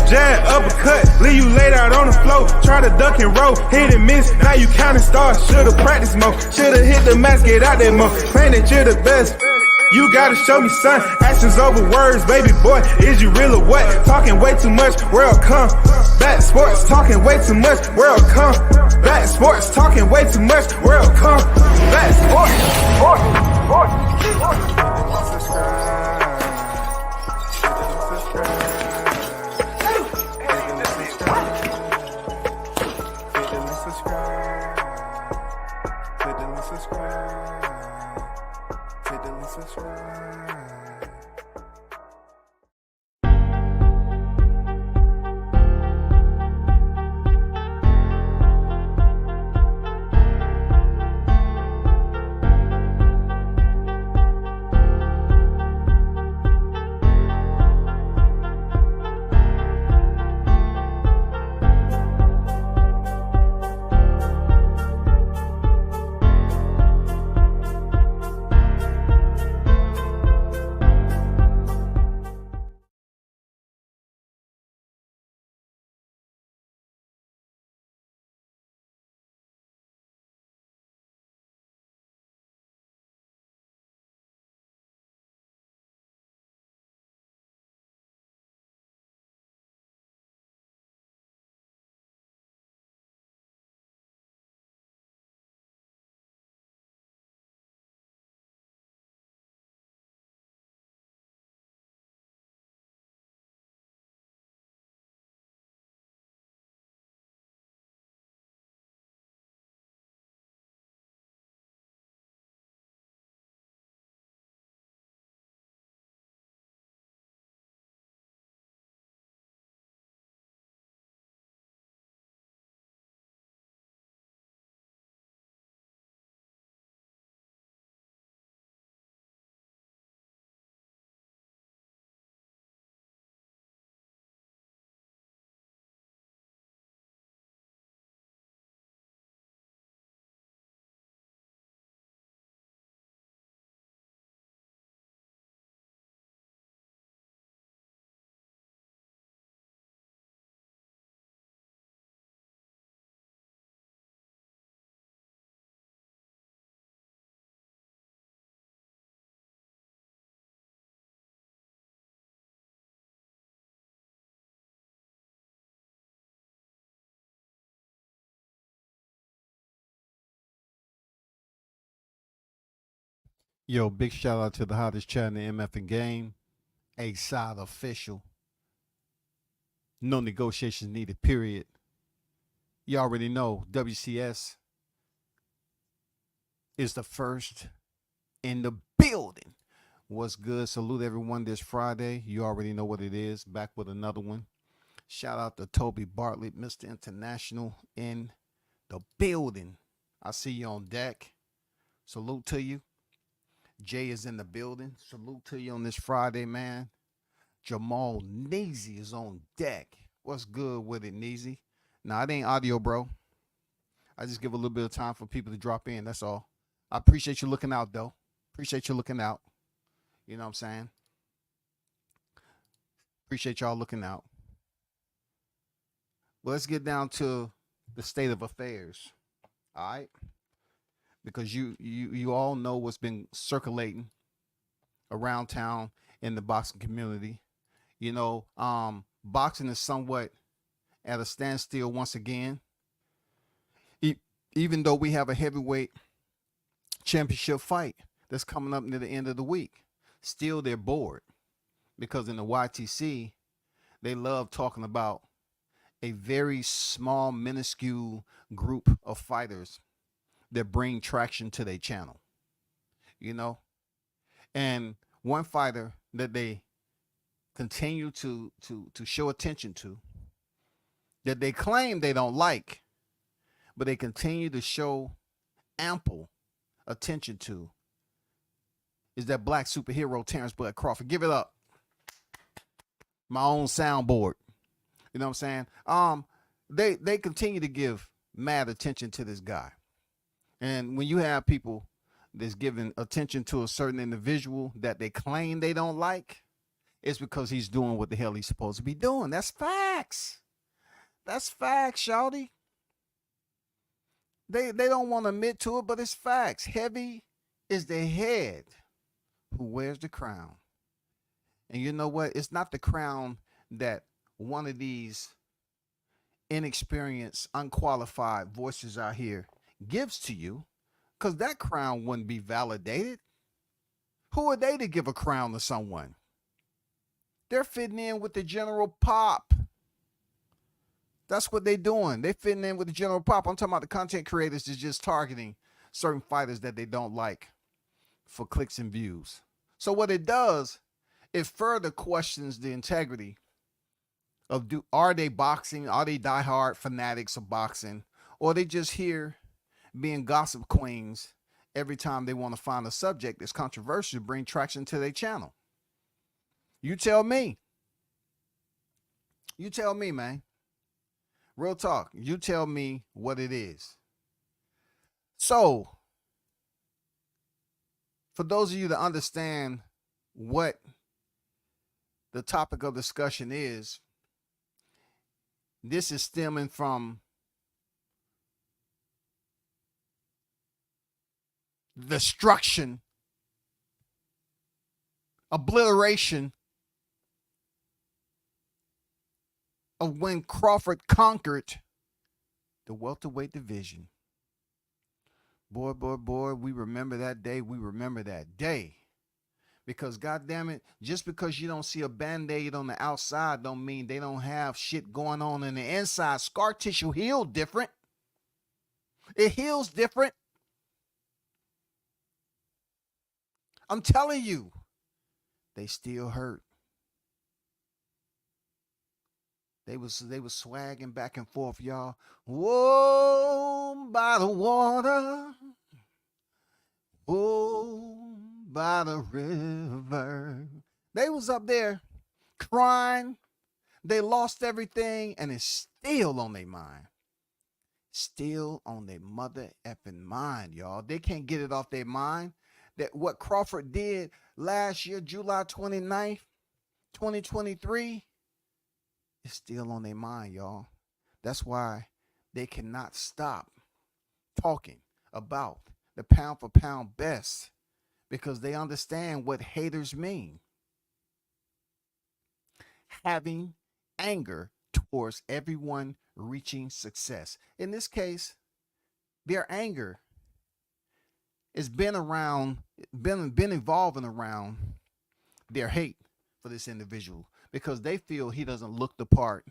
jab, uppercut, leave you laid out on the floor. Try to duck and roll, hit and miss, now you counting stars. Should've practiced more, should've hit the mask, get out there more. Claim that you're the best. You gotta show me, son. Actions over words, baby boy. Is you real or what? Talking way too much, world come. Back sports, talking way too much, world come. Back sports, talking way too much, world come. Back Yo, big shout out to the hottest chat in the MF and game. A side official. No negotiations needed, period. You already know WCS is the first in the building. What's good? Salute everyone this Friday. You already know what it is. Back with another one. Shout out to Toby Bartlett, Mr. International in the building. I see you on deck. Salute to you. Jay is in the building. Salute to you on this Friday, man. Jamal Neezy is on deck. What's good with it, Neezy? Nah, it ain't audio, bro. I just give a little bit of time for people to drop in. That's all. I appreciate you looking out, though. Appreciate you looking out. You know what I'm saying? Appreciate y'all looking out. Well, let's get down to the state of affairs. All right? Because you all know what's been circulating around town in the boxing community. You know, boxing is somewhat at a standstill once again. Even though we have a heavyweight championship fight that's coming up near the end of the week, still they're bored because in the YTC, they love talking about a very small, minuscule group of fighters that bring traction to their channel, you know? And one fighter that they continue to show attention to, that they claim they don't like, but they continue to show ample attention to, is that black superhero Terrence Bud Crawford. Give it up. My own soundboard. You know what I'm saying? They continue to give mad attention to this guy. And when you have people that's giving attention to a certain individual that they claim they don't like, it's because he's doing what the hell he's supposed to be doing. That's facts. That's facts, shawty. They don't want to admit to it, but it's facts. Heavy is the head who wears the crown. And you know what? It's not the crown that one of these inexperienced, unqualified voices out here gives to you, because that crown wouldn't be validated. Who are they to give a crown to someone? They're fitting in with the general pop. That's what they're doing. They're fitting in with the general pop. I'm talking about the content creators that's just targeting certain fighters that they don't like for clicks and views. So what it does, it further questions the integrity of are they boxing? Are they diehard fanatics of boxing? Or are they just here being gossip queens every time they want to find a subject that's controversial to bring traction to their channel? You tell me. You tell me, man. Real talk. You tell me what it is. So, for those of you that understand what the topic of discussion is, this is stemming from destruction, obliteration of when Crawford conquered the welterweight division. Boy, we remember that day. We remember that day. Because goddamn it, just because you don't see a band-aid on the outside don't mean they don't have shit going on in the inside. Scar tissue heals different. It heals different. I'm telling you, they still hurt. They was swagging back and forth, y'all. Whoa, by the water. Whoa, by the river. They was up there crying. They lost everything, and it's still on their mind. Still on their mother effing mind, y'all. They can't get it off their mind that what Crawford did last year, July 29th, 2023, is still on their mind, y'all. That's why they cannot stop talking about the pound for pound best, because they understand what haters mean. Having anger towards everyone reaching success. In this case, their anger has been evolving around their hate for this individual, because they feel he doesn't look the part,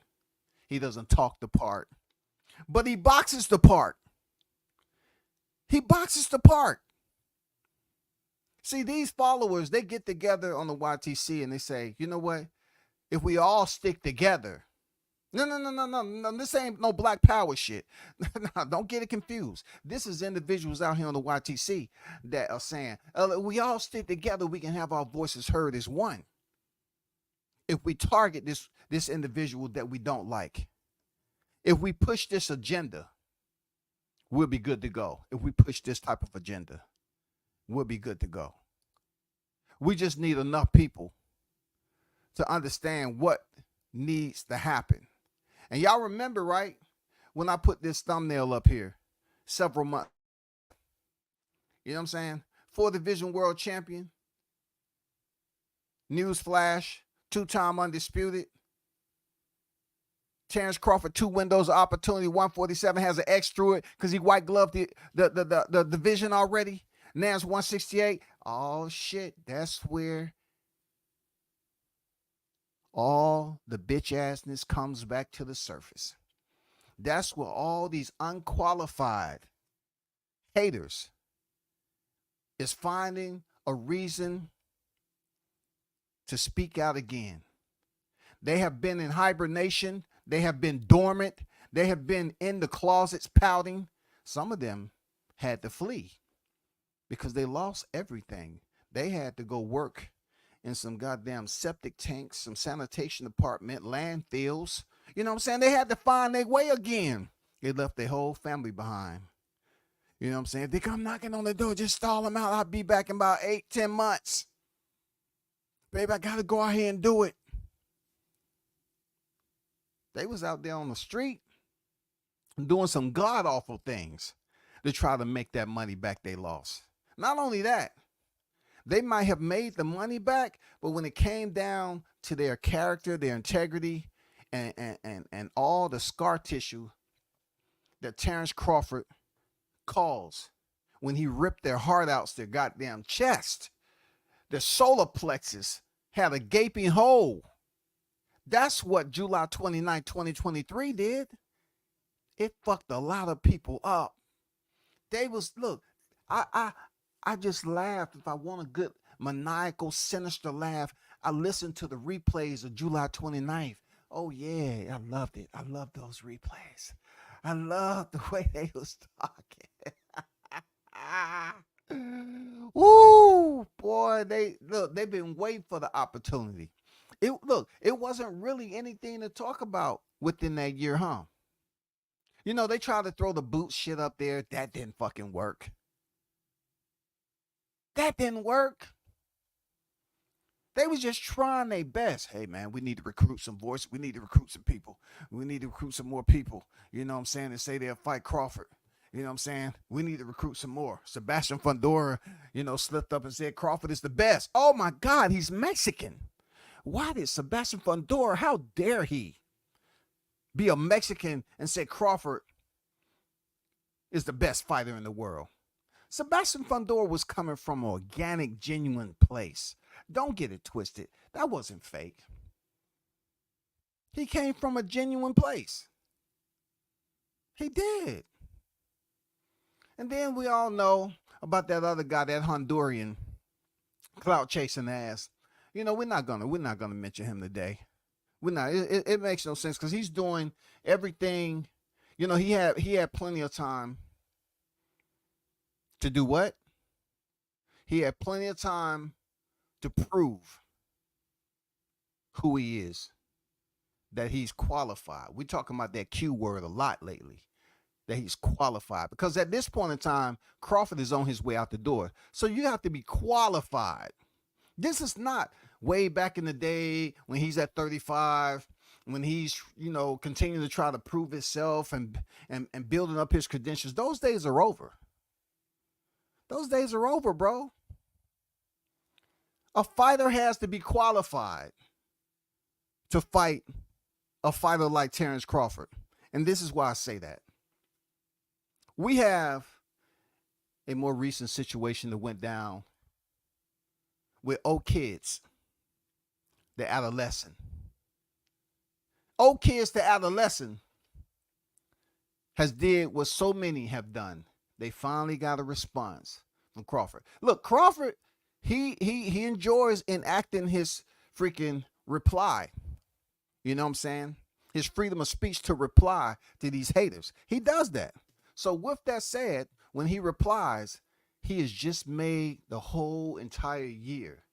he doesn't talk the part, but he boxes the part. He boxes the part. See, these followers, they get together on the YTC and they say, you know what? If we all stick together, no, this ain't no black power shit. No, don't get it confused. This is individuals out here on the YTC that are saying, we all stick together, we can have our voices heard as one. If we target this individual that we don't like, if we push this agenda, we'll be good to go. If we push this type of agenda, we'll be good to go. We just need enough people to understand what needs to happen. And y'all remember, right, when I put this thumbnail up here several months, you know what I'm saying? 4th Division World Champion, newsflash, 2-time undisputed. Terrence Crawford, 2 windows of opportunity, 147, has an X through it because he white gloved the division already. Now it's 168. Oh, shit. That's where all the bitch assness comes back to the surface. That's where all these unqualified haters is finding a reason to speak out again. They have been in hibernation. They have been dormant. They have been in the closets pouting. Some of them had to flee because they lost everything. They had to go work in some goddamn septic tanks, some sanitation department, landfills. You know what I'm saying? They had to find their way again. They left their whole family behind. You know what I'm saying? If they come knocking on the door, just stall them out. I'll be back in about 8-10 months. baby, I got to go out here and do it. They was out there on the street doing some god-awful things to try to make that money back they lost. Not only that, they might have made the money back, but when it came down to their character, their integrity, and all the scar tissue that Terrence Crawford caused when he ripped their heart out their goddamn chest, their solar plexus had a gaping hole. That's what July 29, 2023 did. It fucked a lot of people up. They was, look, I just laughed. If I want a good maniacal, sinister laugh, I listened to the replays of July 29th. Oh yeah, I loved it. I loved those replays. I loved the way they was talking. Woo, boy, they've been waiting for the opportunity. It wasn't really anything to talk about within that year, huh? You know, they tried to throw the boot shit up there. That didn't fucking work. That didn't work. They was just trying their best. Hey, man, we need to recruit some voices. We need to recruit some people. We need to recruit some more people. You know what I'm saying? To say they'll fight Crawford. You know what I'm saying? We need to recruit some more. Sebastian Fundora, slipped up and said Crawford is the best. Oh, my God, he's Mexican. Why did Sebastian Fundora, how dare he be a Mexican and say Crawford is the best fighter in the world? Sebastian Fundora was coming from an organic, genuine place. Don't get it twisted. That wasn't fake. He came from a genuine place. He did. And then we all know about that other guy, that Honduran clout chasing ass. We're not gonna mention him today. We're not. It makes no sense because he's doing everything. He had plenty of time to do what? He had plenty of time to prove who he is, that he's qualified. We're talking about that Q word a lot lately, that he's qualified. Because at this point in time, Crawford is on his way out the door. So you have to be qualified. This is not way back in the day when he's at 35, when he's, continuing to try to prove himself and building up his credentials. Those days are over. Those days are over, bro. A fighter has to be qualified to fight a fighter like Terrence Crawford. And this is why I say that. We have a more recent situation that went down with old kids, the adolescent. Old kids, the adolescent, has did what so many have done. They finally got a response from Crawford. Look, Crawford, he enjoys enacting his freaking reply. You know what I'm saying? His freedom of speech to reply to these haters. He does that. So with that said, when he replies, he has just made the whole entire year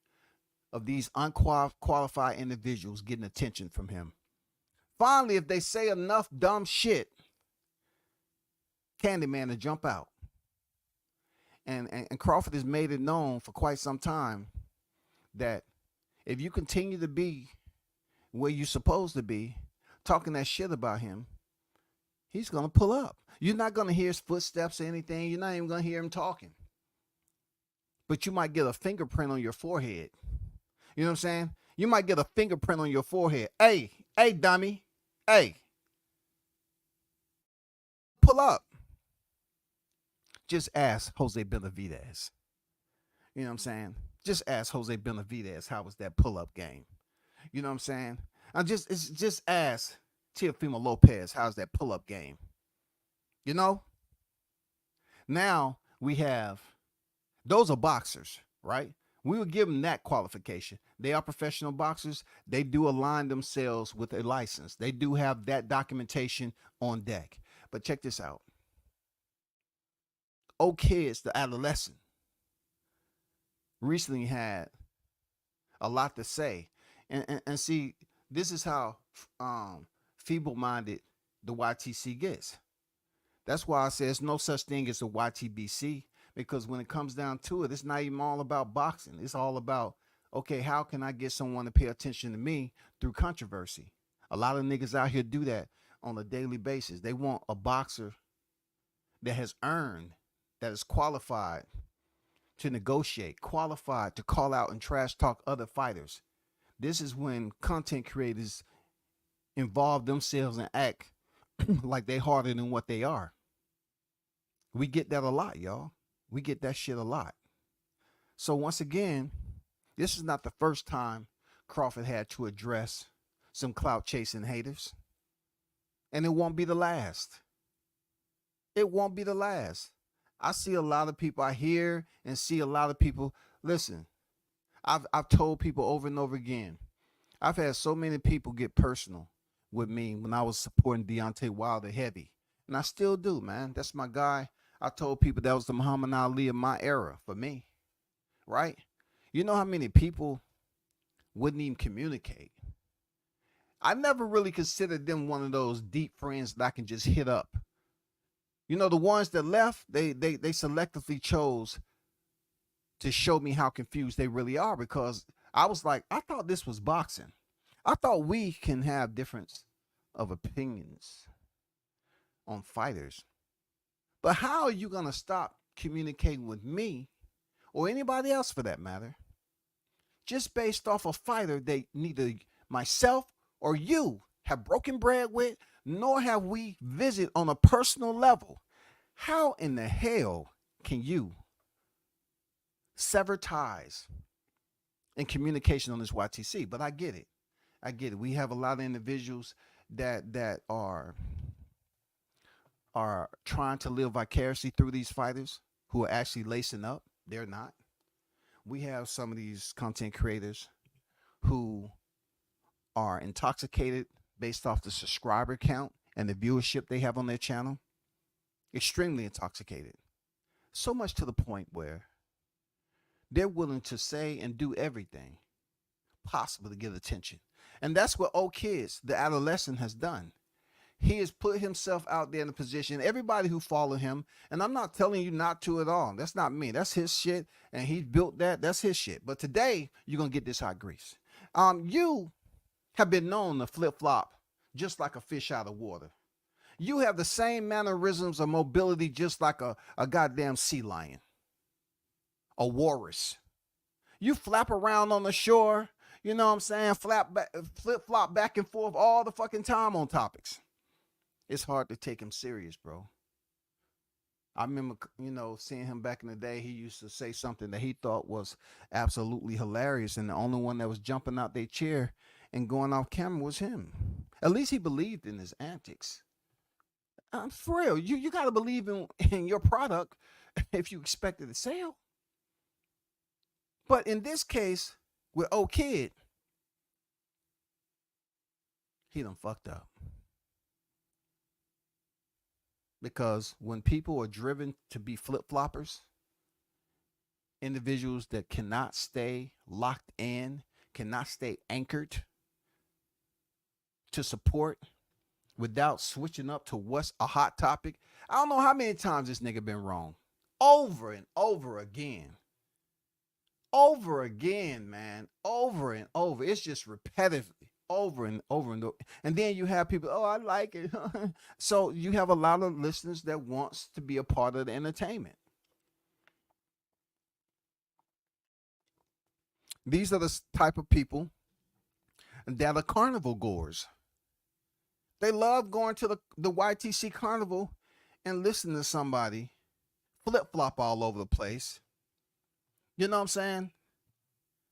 of these unqualified individuals getting attention from him. Finally, if they say enough dumb shit, Candyman to jump out. And Crawford has made it known for quite some time that if you continue to be where you're supposed to be, talking that shit about him, he's going to pull up. You're not going to hear his footsteps or anything. You're not even going to hear him talking. But you might get a fingerprint on your forehead. You know what I'm saying? You might get a fingerprint on your forehead. Hey, dummy. Hey. Pull up. Just ask Jose Benavidez. You know what I'm saying? Just ask Jose Benavidez how was that pull-up game. You know what I'm saying? Just ask Teofimo Lopez how's that pull-up game. You know? Now we have, those are boxers, right? We would give them that qualification. They are professional boxers. They do align themselves with a license. They do have that documentation on deck. But check this out. Old kids, the adolescent, recently had a lot to say. And see, this is how feeble-minded the YTC gets. That's why I say there's no such thing as a YTBC, because when it comes down to it, it's not even all about boxing. It's all about Okay, how can I get someone to pay attention to me through controversy? A lot of niggas out here do that on a daily basis. They want a boxer that has earned, that is qualified to negotiate, qualified to call out and trash talk other fighters. This is when content creators involve themselves and act like they harder than what they are. We get that a lot, y'all. We get that shit a lot. So once again, this is not the first time Crawford had to address some clout chasing haters. And it won't be the last. It won't be the last. I see a lot of people, I hear and see a lot of people. Listen, I've told people over and over again. I've had so many people get personal with me when I was supporting Deontay Wilder heavy. And I still do, man. That's my guy. I told people that was the Muhammad Ali of my era for me. Right? You know how many people wouldn't even communicate? I never really considered them one of those deep friends that I can just hit up. You know, the ones that left, they selectively chose to show me how confused they really are, because I was like, I thought this was boxing. I thought we can have difference of opinions on fighters. But how are you going to stop communicating with me or anybody else for that matter just based off a fighter that neither myself or you have broken bread with, nor have we visited on a personal level? How in the hell can you sever ties in communication on this YTC? But I get it. I get it. We have a lot of individuals that are trying to live vicariously through these fighters who are actually lacing up. They're not. We have some of these content creators who are intoxicated based off the subscriber count and the viewership they have on their channel. Extremely intoxicated. So much to the point where they're willing to say and do everything possible to get attention. And that's what old kids, the adolescent, has done. He has put himself out there in a position, everybody who follow him, and I'm not telling you not to at all. That's not me. That's his shit, and he built that. That's his shit. But today, you're going to get this hot grease. You have been known to flip-flop just like a fish out of water. You have the same mannerisms of mobility just like a goddamn sea lion, a walrus. You flap around on the shore, you know what I'm saying, flip-flop back and forth all the fucking time on topics. It's hard to take him serious, bro. I remember, seeing him back in the day. He used to say something that he thought was absolutely hilarious, and the only one that was jumping out their chair and going off camera was him. At least he believed in his antics. For real, you got to believe in your product if you expect it to sell. But in this case, with old kid, he done fucked up. Because when people are driven to be flip-floppers, individuals that cannot stay locked in, cannot stay anchored to support without switching up to what's a hot topic. I don't know how many times this nigga been wrong. Over and over again. Over again, man. Over and over. It's just repetitively. Over and over and over. And then you have people, oh, I like it. So you have a lot of listeners that wants to be a part of the entertainment. These are the type of people that are carnival goers. They love going to the YTC carnival and listen to somebody flip-flop all over the place. You know what I'm saying?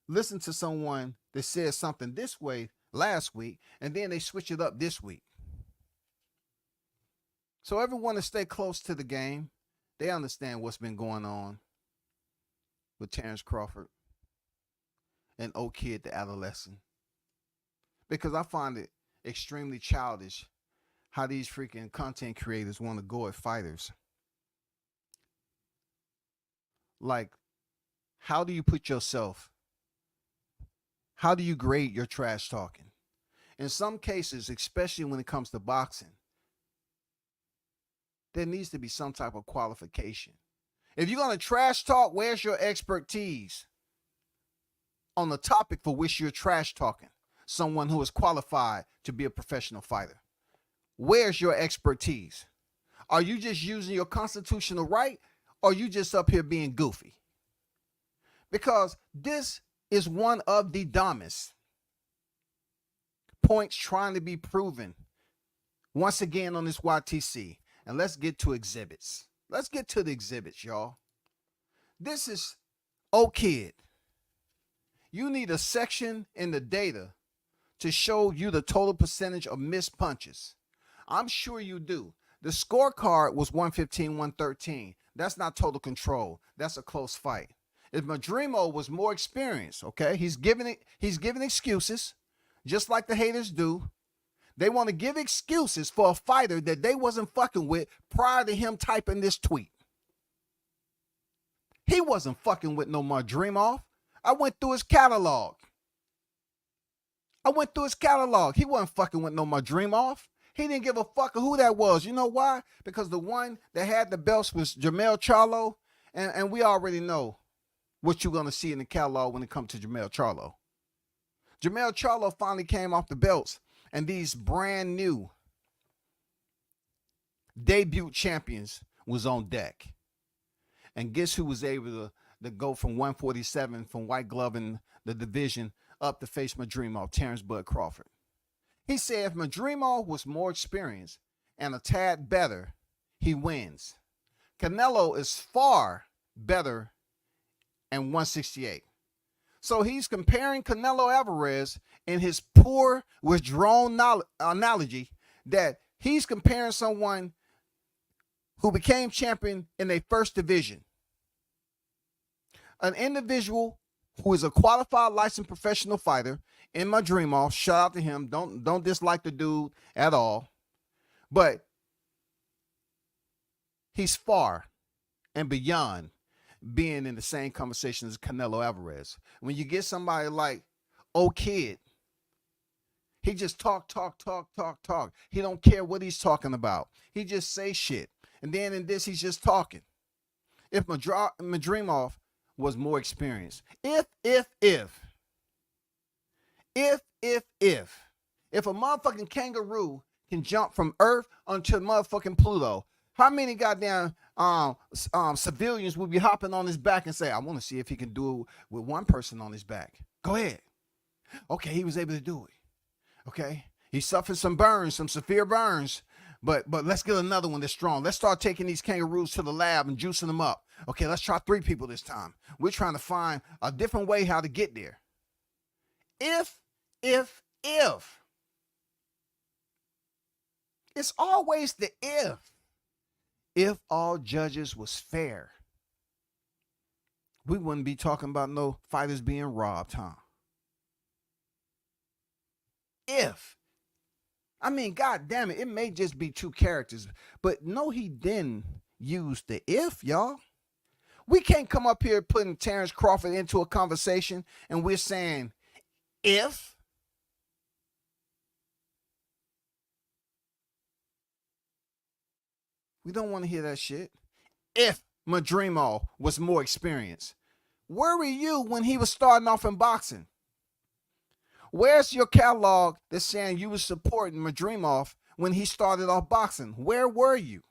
Listen to someone that says something this way last week, and then they switch it up this week. So everyone to stay close to the game. They understand what's been going on with Terrence Crawford and old kid, the adolescent. Because I find it extremely childish how these freaking content creators want to go at fighters. Like, how do you put yourself? How do you grade your trash talking? In some cases, especially when it comes to boxing, there needs to be some type of qualification. If you're going to trash talk, where's your expertise? on the topic for which you're trash talking someone who is qualified to be a professional fighter? Where's your expertise? Are you just using your constitutional right, or are you just up here being goofy? Because this is one of the dumbest points trying to be proven once again on this YTC. And let's get to exhibits. Let's get to the exhibits, y'all. This is, oh kid, you need a section in the data to show you the total percentage of missed punches. I'm sure you do. The scorecard was 115, 113. That's not total control. That's a close fight. If Madrimo was more experienced, okay, he's giving excuses, just like the haters do. They want to give excuses for a fighter that they wasn't fucking with prior to him typing this tweet. He wasn't fucking with no Madrimov. I went through his catalog. He wasn't fucking with no Madrimov. He didn't give a fuck who that was. You know why? Because the one that had the belts was Jermell Charlo, and we already know what you're going to see in the catalog when it comes to Jermell Charlo. Jermell Charlo finally came off the belts, and these brand new debut champions was on deck. And guess who was able to go from 147 from white glove in the division up to face Madrimov, Terrence Bud Crawford. He said if Madrimov was more experienced and a tad better, he wins. Canelo is far better and 168. So he's comparing Canelo Alvarez in his poor withdrawn analogy that he's comparing someone who became champion in their first division. An individual who is a qualified licensed professional fighter in Madrimov, shout out to him. Don't dislike the dude at all. But he's far and beyond being in the same conversation as Canelo Alvarez. When you get somebody like, oh kid, he just talk. He don't care what he's talking about. He just say shit. And then in this, he's just talking. If Madrimov was more experienced. If a motherfucking kangaroo can jump from Earth onto motherfucking Pluto, how many goddamn civilians would be hopping on his back and say, I want to see if he can do it with one person on his back? Go ahead. Okay, he was able to do it. Okay, he suffered some burns, some severe burns, but let's get another one that's strong. Let's start taking these kangaroos to the lab and juicing them up. Okay, let's try 3 people this time. We're trying to find a different way how to get there. If. It's always the if. If all judges was fair, we wouldn't be talking about no fighters being robbed, huh? If. I mean, God damn it, it may just be 2 characters, but no, he didn't use the if, y'all. We can't come up here putting Terrence Crawford into a conversation and we're saying, if. We don't want to hear that shit. If Madrimov was more experienced. Where were you when he was starting off in boxing? Where's your catalog that's saying you were supporting Madrimov when he started off boxing? Where were you?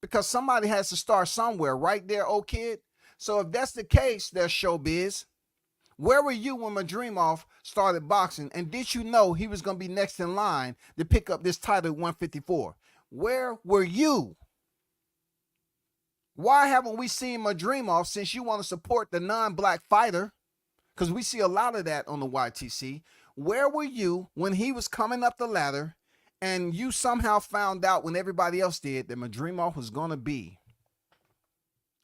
Because somebody has to start somewhere, right there, old kid. So if that's the case, there's showbiz. Where were you when Madrimov started boxing? And did you know he was going to be next in line to pick up this title at 154? Where were you? Why haven't we seen Madrimov since you want to support the non-black fighter? Because we see a lot of that on the YTC. Where were you when he was coming up the ladder and you somehow found out when everybody else did that Madrimov was going to be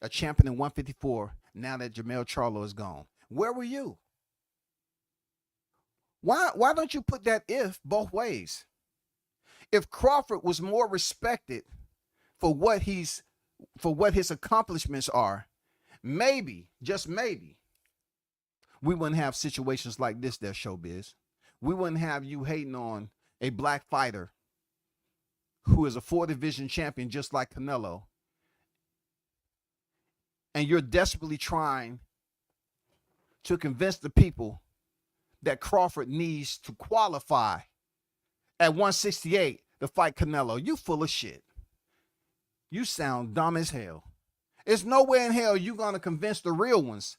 a champion in 154 now that Jermell Charlo is gone? Where were you? Why don't you put that if both ways? If Crawford was more respected for what his accomplishments are, maybe, just maybe, we wouldn't have situations like this there, showbiz. We wouldn't have you hating on a black fighter who is a 4-division champion just like Canelo. And you're desperately trying to convince the people that Crawford needs to qualify at 168 to fight Canelo. You full of shit. You sound dumb as hell. There's nowhere in hell you're going to convince the real ones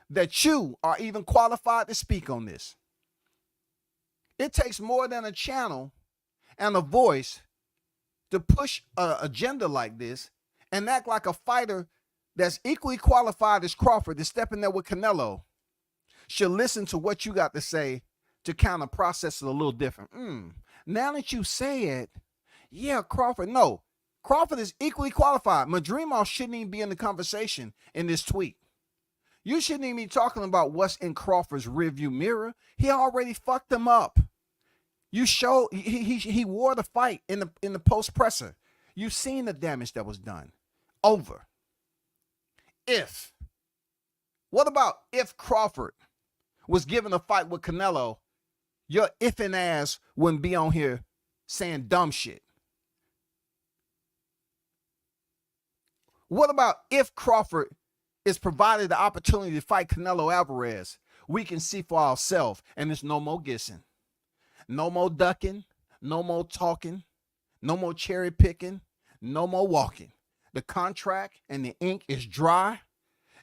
that you are even qualified to speak on this. It takes more than a channel and a voice to push an agenda like this and act like a fighter that's equally qualified as Crawford to step in there with Canelo should listen to what you got to say to kind of process it a little different. Now that you say it, yeah, Crawford, no. Crawford is equally qualified. Madrimov shouldn't even be in the conversation in this tweet. You shouldn't even be talking about what's in Crawford's rearview mirror. He already fucked him up. You showed he wore the fight in the post presser. You've seen the damage that was done. Over. What about if Crawford was given a fight with Canelo? Your ifing ass wouldn't be on here saying dumb shit. What about if Crawford is provided the opportunity to fight Canelo Alvarez? We can see for ourselves, and there's no more guessing. No more ducking, no more talking, no more cherry picking, no more walking. The contract and the ink is dry,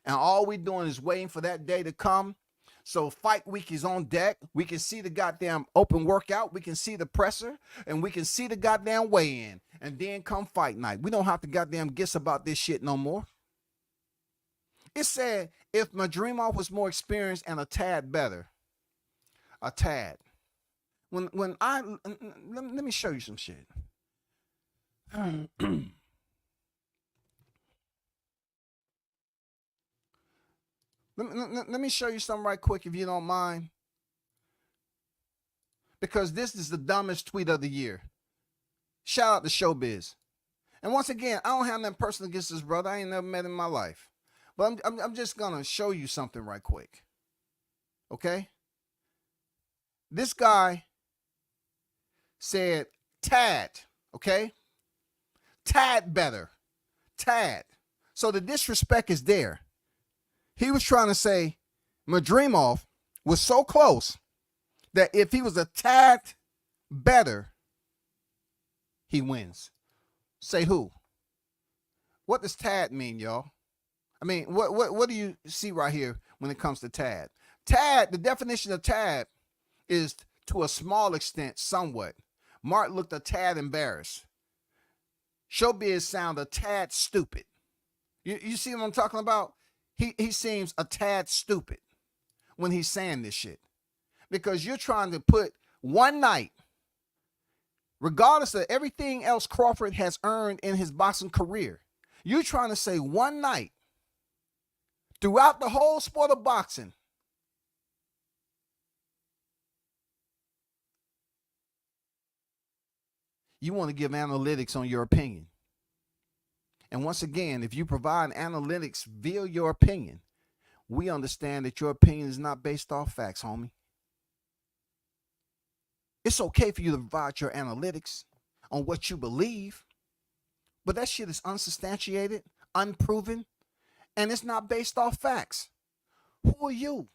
and all we're doing is waiting for that day to come. So fight week is on deck. We can see the goddamn open workout. We can see the presser, and we can see the goddamn weigh-in. And then come fight night. We don't have to goddamn guess about this shit no more. It said if Madrimov was more experienced and a tad better. A tad. Let me show you some shit. Let me show you something right quick if you don't mind. Because this is the dumbest tweet of the year. Shout out to Showbiz. And once again, I don't have nothing personal against this brother. I ain't never met him in my life. But I'm just going to show you something right quick. Okay? This guy said tad. Okay? Tad better. Tad. So the disrespect is there. He was trying to say Madrimov was so close that if he was a tad better, he wins. Say who? What does tad mean, y'all? I mean, what do you see right here when it comes to tad? Tad, the definition of tad is to a small extent, somewhat. Mark looked a tad embarrassed. Showbiz sound a tad stupid. You see what I'm talking about? He seems a tad stupid when he's saying this shit. Because you're trying to put one night, regardless of everything else Crawford has earned in his boxing career, you're trying to say one night throughout the whole sport of boxing, you want to give analytics on your opinion. And once again, if you provide analytics via your opinion, we understand that your opinion is not based off facts, homie. It's okay for you to provide your analytics on what you believe, but that shit is unsubstantiated, unproven, and it's not based off facts. Who are you?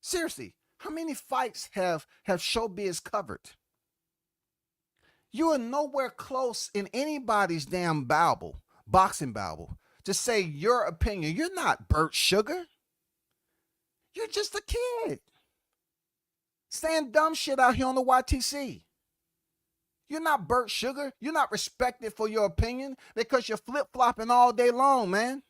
Seriously, how many fights have Showbiz covered? You are nowhere close in anybody's damn boxing Bible, to say your opinion. You're not Bert Sugar. You're just a kid saying dumb shit out here on the YTC. You're not Bert Sugar. You're not respected for your opinion because you're flip-flopping all day long, man.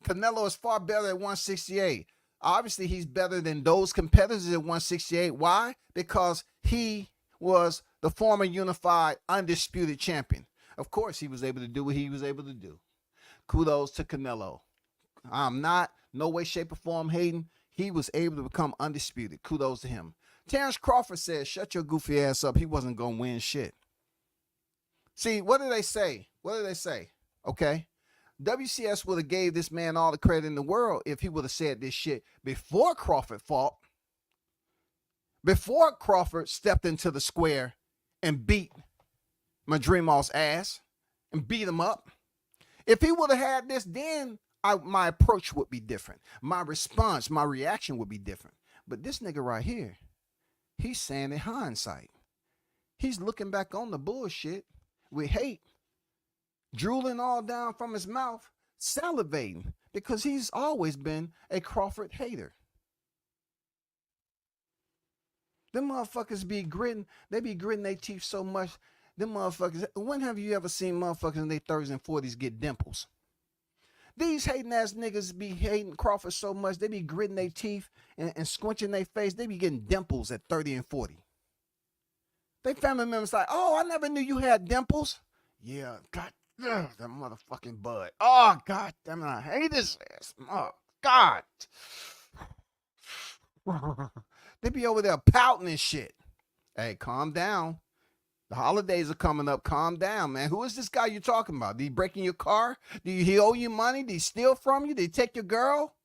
Canelo is far better at 168. Obviously, he's better than those competitors at 168. Why? Because he was the former unified undisputed champion. Of course, he was able to do what he was able to do. Kudos to Canelo. I'm not, no way, shape, or form hating. He was able to become undisputed. Kudos to him. Terrence Crawford said, shut your goofy ass up. He wasn't going to win shit. See, what did they say? What did they say? Okay. WCS would have gave this man all the credit in the world if he would have said this shit before Crawford fought. Before Crawford stepped into the square and beat Madrimov's ass and beat him up. If he would have had this then, my approach would be different. My response, my reaction would be different. But this nigga right here, he's saying in hindsight. He's looking back on the bullshit with hate, drooling all down from his mouth, salivating, because he's always been a Crawford hater. Them motherfuckers be gritting, they be gritting their teeth so much. Them motherfuckers, when have you ever seen motherfuckers in their 30s and 40s get dimples? These hating ass niggas be hating Crawford so much, they be gritting their teeth and squinching their face. They be getting dimples at 30 and 40. They family members like, oh, I never knew you had dimples. Yeah, God, that motherfucking Bud. Oh, God damn it, I hate his ass. Oh, God. They be over there pouting and shit. Hey, calm down. The holidays are coming up. Calm down, man. Who is this guy you talking about? Did he break in your car? Did he owe you money? Did he steal from you? Did he take your girl?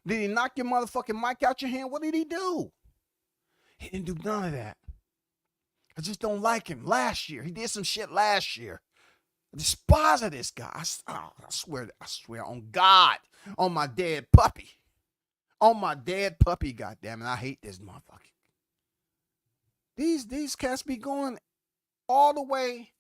Did he knock your motherfucking mic out your hand? What did he do? He didn't do none of that. I just don't like him. Last year, he did some shit last year. I despise this guy. I swear on God, on my dead puppy. On my dead puppy, goddammit. I hate this motherfucker. These cats be going all the way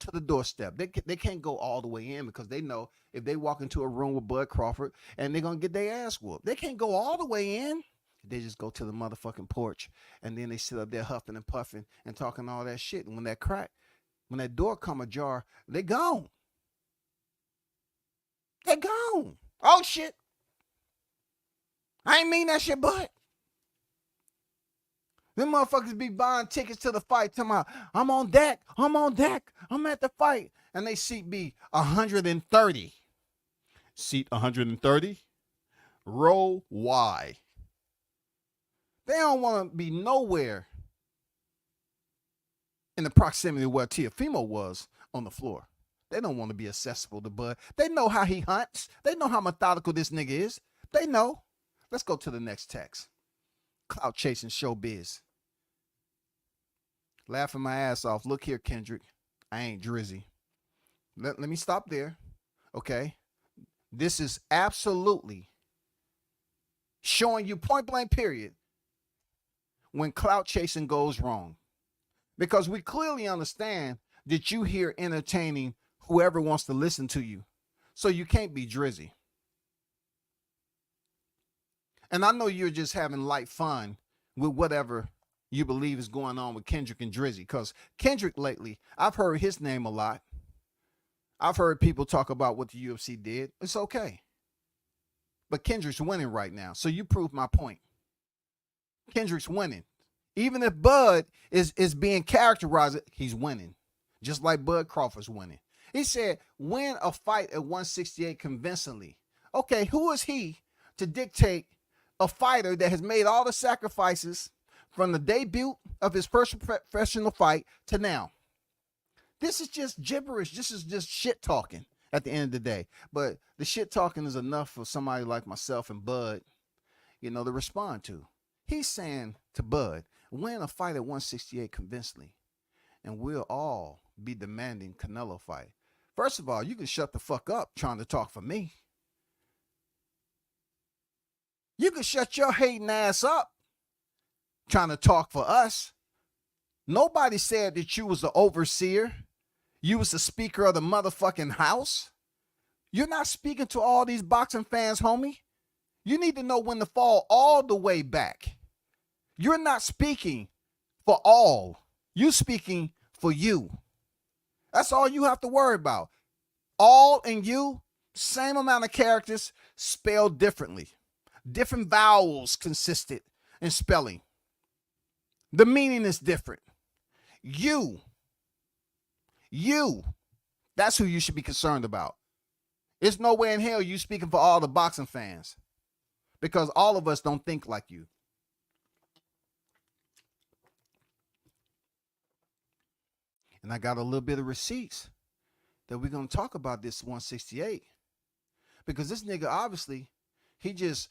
to the doorstep. They can't go all the way in because they know if they walk into a room with Bud Crawford and they're going to get their ass whooped. They can't go all the way in. They just go to the motherfucking porch and then they sit up there huffing and puffing and talking all that shit. And when that door come ajar, they gone. They gone. Oh, shit. I ain't mean that shit, Bud. Them motherfuckers be buying tickets to the fight, talking about, I'm on deck, I'm at the fight. And they seat be 130. Seat 130? Row Y. They don't want to be nowhere in the proximity of where Teofimo was on the floor. They don't want to be accessible to Bud. They know how he hunts. They know how methodical this nigga is. They know. Let's go to the next text. Clout chasing showbiz. Laughing my ass off. Look here, Kendrick. I ain't Drizzy. Let me stop there. Okay. This is absolutely showing you point blank period when clout chasing goes wrong. Because we clearly understand that you here entertaining whoever wants to listen to you. So you can't be Drizzy. And I know you're just having light fun with whatever you believe is going on with Kendrick and Drizzy. Because Kendrick lately, I've heard his name a lot. I've heard people talk about what the UFC did. It's okay. But Kendrick's winning right now. So you prove my point. Kendrick's winning. Even if Bud is being characterized, he's winning. Just like Bud Crawford's winning. He said, win a fight at 168 convincingly. Okay, who is he to dictate a fighter that has made all the sacrifices from the debut of his first professional fight to now? This is just gibberish. This is just shit talking at the end of the day. But the shit talking is enough for somebody like myself and Bud, to respond to. He's saying to Bud, win a fight at 168 convincingly, and we'll all be demanding Canelo fight. First of all, you can shut the fuck up trying to talk for me. You can shut your hating ass up trying to talk for us. Nobody said that you was the overseer. You was the speaker of the motherfucking house. You're not speaking to all these boxing fans, homie. You need to know when to fall all the way back. You're not speaking for all. You're speaking for you. That's all you have to worry about. All and you, same amount of characters, spelled differently. Different vowels consisted in spelling. The meaning is different. You, that's who you should be concerned about. There's no way in hell you speaking for all the boxing fans, because all of us don't think like you. And I got a little bit of receipts that we're going to talk about this 168. Because this nigga, obviously, he's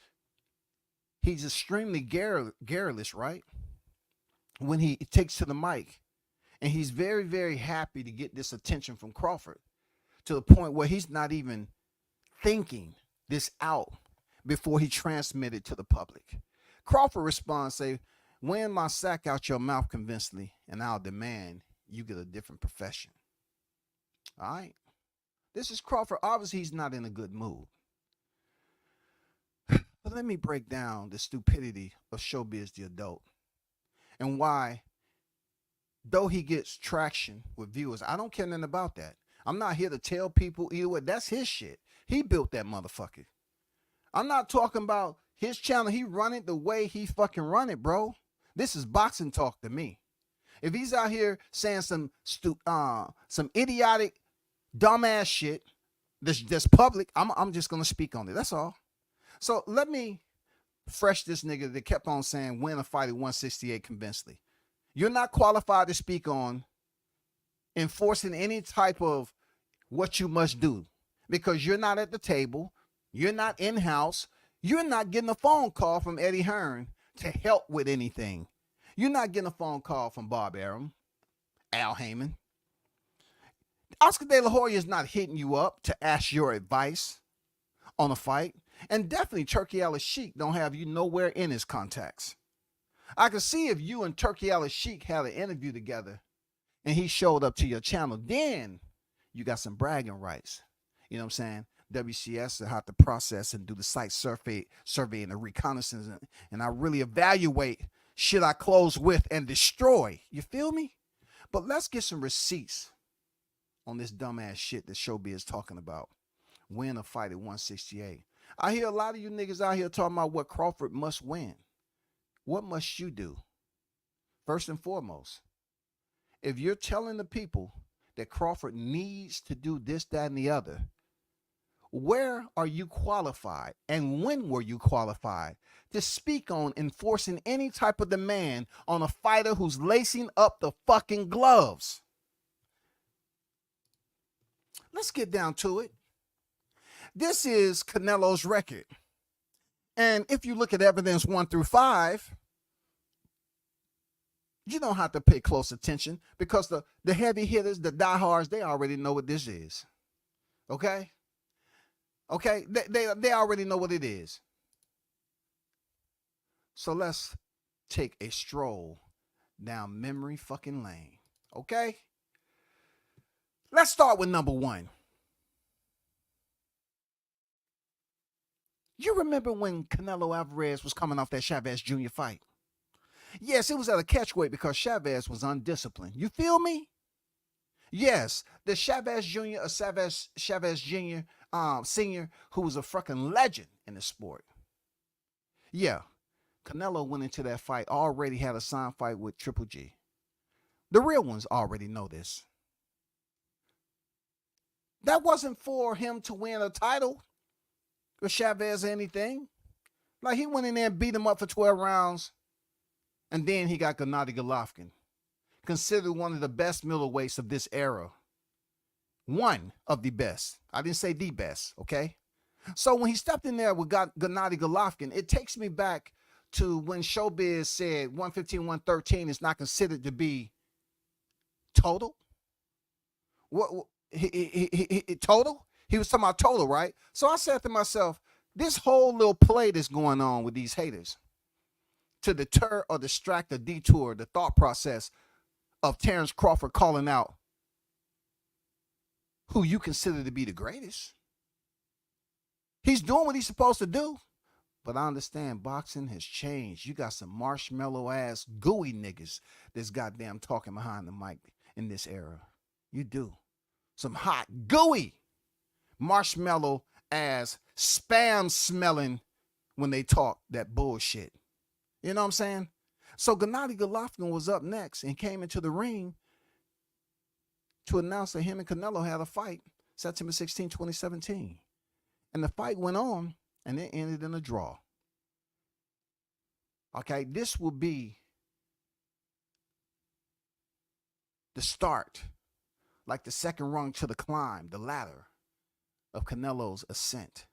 extremely garrulous, right? When he takes to the mic. And he's very, very happy to get this attention from Crawford, to the point where he's not even thinking this out before he transmitted to the public. Crawford responds, say, win my sack out your mouth convincingly, and I'll demand you get a different profession. All right? This is Crawford. Obviously, he's not in a good mood. But let me break down the stupidity of Showbiz the Adult and why, though he gets traction with viewers, I don't care nothing about that. I'm not here to tell people either way. That's his shit. He built that motherfucker. I'm not talking about his channel. He run it the way he fucking run it, bro. This is boxing talk to me. If he's out here saying some idiotic, dumbass shit that's public, I'm just gonna speak on it. That's all. So let me fresh this nigga that kept on saying win a fight at 168 convincingly. You're not qualified to speak on enforcing any type of what you must do because you're not at the table, you're not in-house, you're not getting a phone call from Eddie Hearn to help with anything. You're not getting a phone call from Bob Arum, Al Heyman. Oscar De La Hoya is not hitting you up to ask your advice on a fight. And definitely Turkey Al Sheik don't have you nowhere in his contacts. I could see if you and Turkey Al Sheik had an interview together and he showed up to your channel, then you got some bragging rights. You know what I'm saying? WCS will have to process and do the site survey and the reconnaissance. And I really evaluate should I close with and destroy. You feel me? But let's get some receipts on this dumbass shit that Showbiz is talking about. Win a fight at 168. I hear a lot of you niggas out here talking about what Crawford must win. What must you do? First and foremost, if you're telling the people that Crawford needs to do this, that, and the other, where are you qualified and when were you qualified to speak on enforcing any type of demand on a fighter who's lacing up the fucking gloves? Let's get down to it. This is Canelo's record. And if you look at evidence 1 through 5, you don't have to pay close attention because the heavy hitters, the diehards, they already know what this is. Okay? Okay? They already know what it is. So let's take a stroll down memory fucking lane. Okay? Let's start with number 1. You remember when Canelo Alvarez was coming off that Chavez Jr. fight? Yes, it was at a catchweight because Chavez was undisciplined. You feel me? Yes, the Chavez Jr. or Chavez Jr. Senior, who was a fucking legend in the sport. Yeah, Canelo went into that fight, already had a signed fight with Triple G. The real ones already know this. That wasn't for him to win a title with Chavez or anything. Like, he went in there and beat him up for 12 rounds, and then he got Gennady Golovkin, considered one of the best middleweights of this era. One of the best. I didn't say the best, okay? So when he stepped in there with Gennady Golovkin, it takes me back to when Showbiz said 115, 113 is not considered to be total. What total? He was talking about total, right? So I said to myself, this whole little play that's going on with these haters to deter or distract or detour the thought process of Terrence Crawford calling out who you consider to be the greatest. He's doing what he's supposed to do. But I understand boxing has changed. You got some marshmallow ass gooey niggas that's goddamn talking behind the mic in this era. You do. Some hot gooey marshmallow ass spam smelling when they talk that bullshit. You know what I'm saying? So Gennady Golovkin was up next and came into the ring to announce that him and Canelo had a fight September 16, 2017. And the fight went on and it ended in a draw. Okay, this will be the start, like the second rung to the climb, the ladder of Canelo's ascent.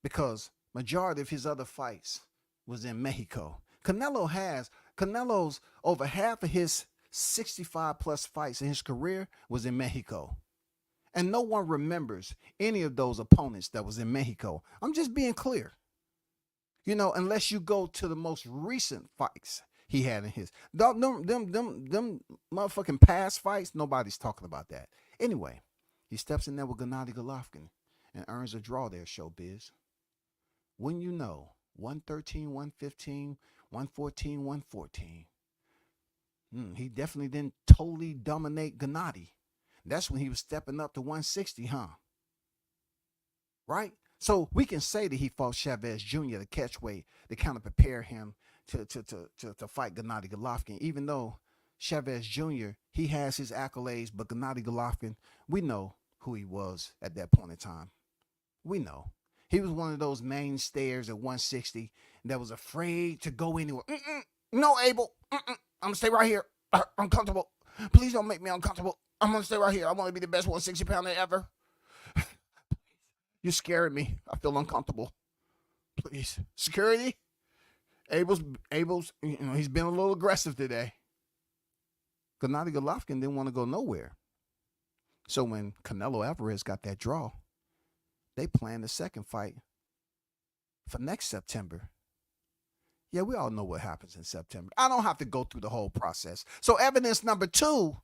Because majority of his other fights was in Mexico. Canelo's over half of his 65 plus fights in his career was in Mexico. And no one remembers any of those opponents that was in Mexico. I'm just being clear. You know, unless you go to the most recent fights he had in his. Them motherfucking past fights, nobody's talking about that. Anyway, he steps in there with Gennady Golovkin and earns a draw there, Showbiz. When you know, 113, 115, 114, 114. He definitely didn't totally dominate Gennady. That's when he was stepping up to 160, huh? Right? So we can say that he fought Chavez Jr. to catch weight to kind of prepare him to fight Gennady Golovkin, even though Chavez Jr., he has his accolades, but Gennady Golovkin, we know who he was at that point in time. We know. He was one of those mainstays at 160 that was afraid to go anywhere. No, Abel. I'm going to stay right here. I'm comfortable. Please don't make me uncomfortable. I'm going to stay right here. I want to be the best 160-pounder ever. You're scaring me. I feel uncomfortable. Please. Security? Abel's, you know, he's been a little aggressive today. Gennady Golovkin didn't want to go nowhere. So when Canelo Alvarez got that draw, they planned the second fight for next September. Yeah, we all know what happens in September. I don't have to go through the whole process. So evidence number 2,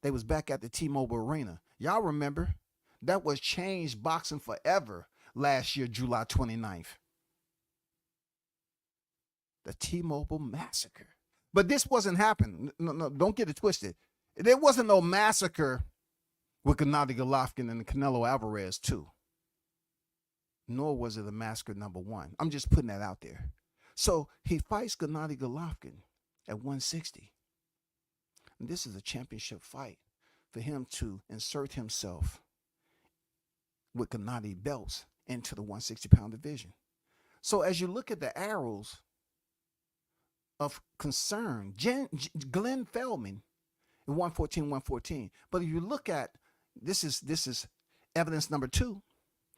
they was back at the T-Mobile Arena. Y'all remember? That was changed boxing forever last year, July 29th. The T-Mobile massacre. But this wasn't happening. No, don't get it twisted. There wasn't no massacre with Gennady Golovkin and Canelo Alvarez too. Nor was it a massacre number 1. I'm just putting that out there. So he fights Gennady Golovkin at 160. And this is a championship fight for him to insert himself with Gennady belts into the 160-pound division. So as you look at the arrows of concern, Glenn Feldman in 114. But if you look at, this is evidence number 2.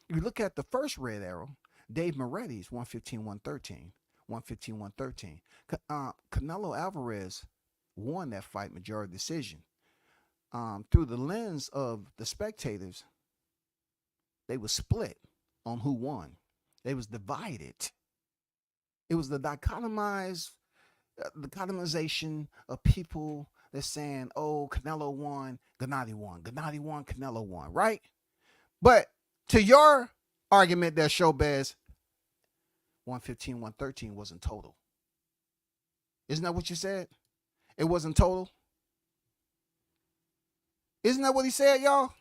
If you look at the first red arrow, Dave Moretti's 115-113. Canelo Alvarez won that fight majority decision. Through the lens of the spectators, they were split on who won. They was divided. It was the dichotomization of people that's saying, oh, Canelo won, Gennady won, Canelo won, right? But to your argument that Showbiz, 115-113 wasn't total. Isn't that what you said? It wasn't total? Isn't that what he said, y'all?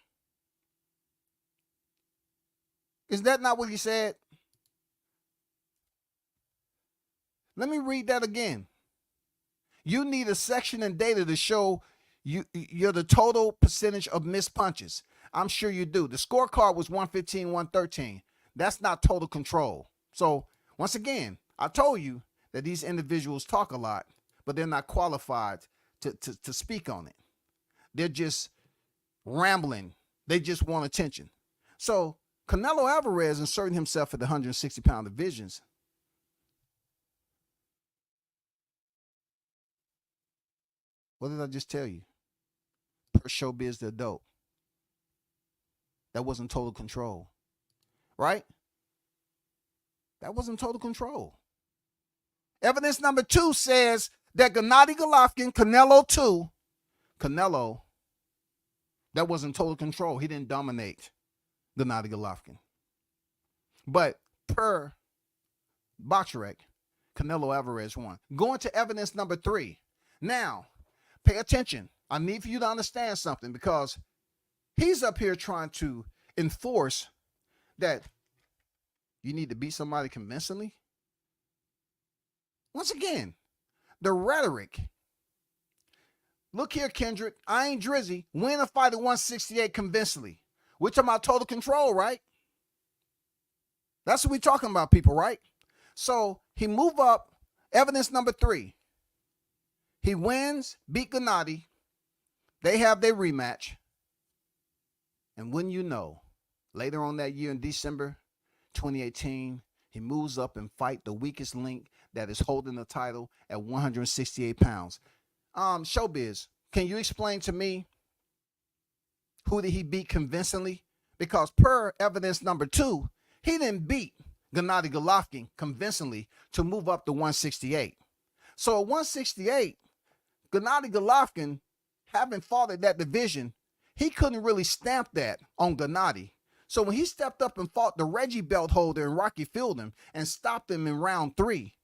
Is that not what he said? Let me read that again. You need a section and data to show you're the total percentage of missed punches. I'm sure you do. The scorecard was 115-113. That's not total control. So once again, I told you that these individuals talk a lot, but they're not qualified to speak on it. They're just rambling. They just want attention. So Canelo Alvarez inserting himself at the 160-pound divisions. What did I just tell you? Per Showbiz the adult. That wasn't total control. Right? That wasn't total control. Evidence number 2 says that Gennady Golovkin, Canelo 2, Canelo, that wasn't total control. He didn't dominate Gennady Golovkin. But per Boxrec, Canelo Alvarez won. Going to evidence number 3. Now, pay attention. I need for you to understand something, because he's up here trying to enforce that you need to beat somebody convincingly. Once again, the rhetoric. Look here, Kendrick. I ain't Drizzy. Win a fight at 168 convincingly. We're talking about total control, right? That's what we're talking about, people, right? So he moved up. Evidence number 3. He wins, beat Gennady. They have their rematch. And when you know, later on that year in December 2018, he moves up and fight the weakest link that is holding the title at 168 pounds. Showbiz, can you explain to me Who did he beat convincingly? Because per evidence number 2, he didn't beat Gennady Golovkin convincingly to move up to 168. So at 168, Gennady Golovkin, having fought at that division, he couldn't really stamp that on Gennady. So when he stepped up and fought the Reggie belt holder in Rocky Fielding and stopped him in round 3,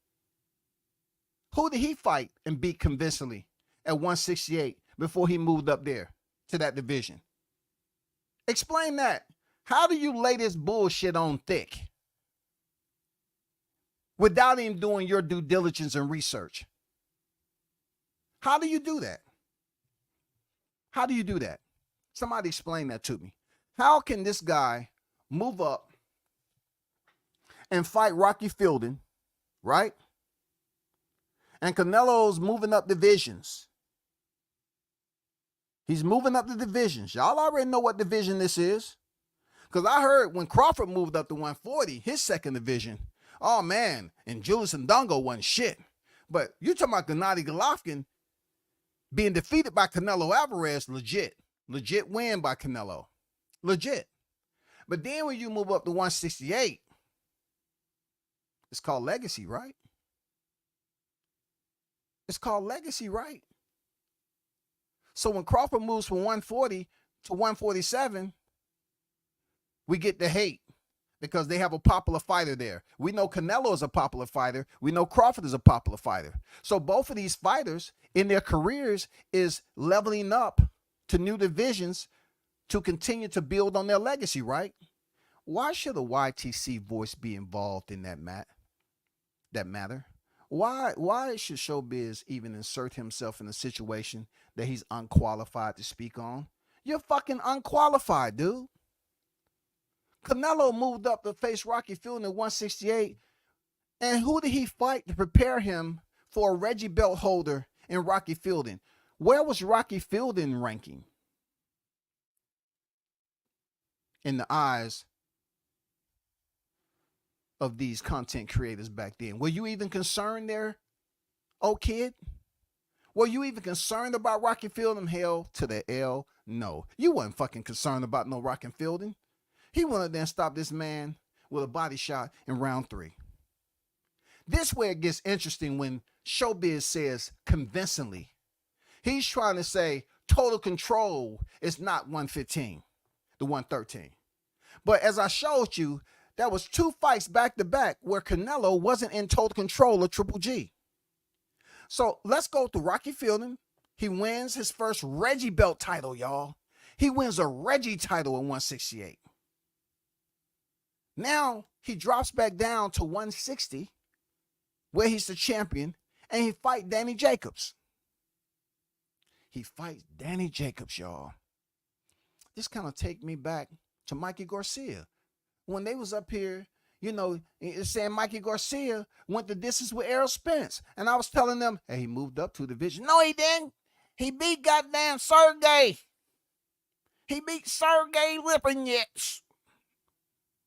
who did he fight and beat convincingly at 168 before he moved up there to that division? Explain that. How do you lay this bullshit on thick without him doing your due diligence and research? How do you do that? How do you do that? Somebody explain that to me. How can this guy move up and fight Rocky Fielding, right? And Canelo's moving up divisions. He's moving up the divisions. Y'all already know what division this is. Because I heard when Crawford moved up to 140, his second division, oh man, and Julius Ndongo wasn't shit. But you're talking about Gennady Golovkin being defeated by Canelo Alvarez, legit. Legit win by Canelo. Legit. But then when you move up to 168, it's called legacy, right? It's called legacy, right? So when Crawford moves from 140 to 147, we get the hate because they have a popular fighter there. We know Canelo is a popular fighter. We know Crawford is a popular fighter. So both of these fighters in their careers is leveling up to new divisions to continue to build on their legacy, right? Why should a YTC voice be involved in that matter? Why should Showbiz even insert himself in a situation that he's unqualified to speak on? You're fucking unqualified, dude. Canelo moved up to face Rocky Fielding at 168. And who did he fight to prepare him for a Reggie belt holder in Rocky Fielding? Where was Rocky Fielding ranking in the eyes of these content creators back then? Were you even concerned there, oh kid? Were you even concerned about Rocky Fielding? Hell to the L, no. You wasn't fucking concerned about no Rocky Fielding. He wanted to then stop this man with a body shot in round 3. This where it gets interesting when Showbiz says convincingly. He's trying to say total control is not 115, the 113. But as I showed you, that was 2 fights back to back where Canelo wasn't in total control of Triple G. So let's go to Rocky Fielding. He wins his first Reggie belt title, y'all. He wins a Reggie title in 168. Now he drops back down to 160, where he's the champion, and he fights Danny Jacobs. He fights Danny Jacobs, y'all. This kind of take me back to Mikey Garcia. When they was up here, you know, saying Mikey Garcia went the distance with Errol Spence. And I was telling them, hey, he moved up to the division. No, he didn't. He beat goddamn Sergey. He beat Sergey Lipinets.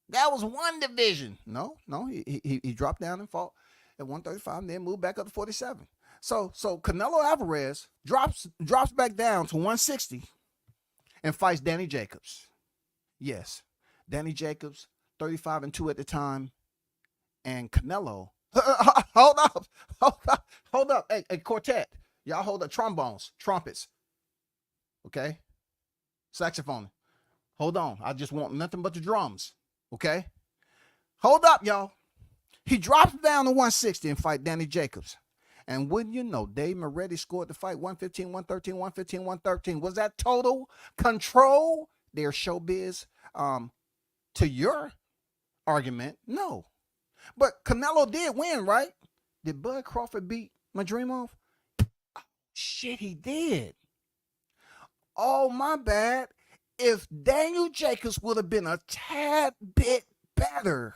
That was one division. No, he dropped down and fought at 135 and then moved back up to 47. So Canelo Alvarez drops back down to 160 and fights Danny Jacobs. Yes, Danny Jacobs, 35-2 at the time, and Canelo. Hold up. Hey, quartet, y'all hold up. Trombones, trumpets, okay, saxophone. Hold on, I just want nothing but the drums. Okay? Hold up, y'all. He drops down to 160 and fight Danny Jacobs. And wouldn't you know, Dave Moretti scored the fight 115, 113, 115, 113. Was that total control? Their Showbiz. To your argument, no. But Canelo did win, right? Did Bud Crawford beat Madrimov? Oh, shit, he did. Oh, my bad. If Daniel Jacobs would have been a tad bit better,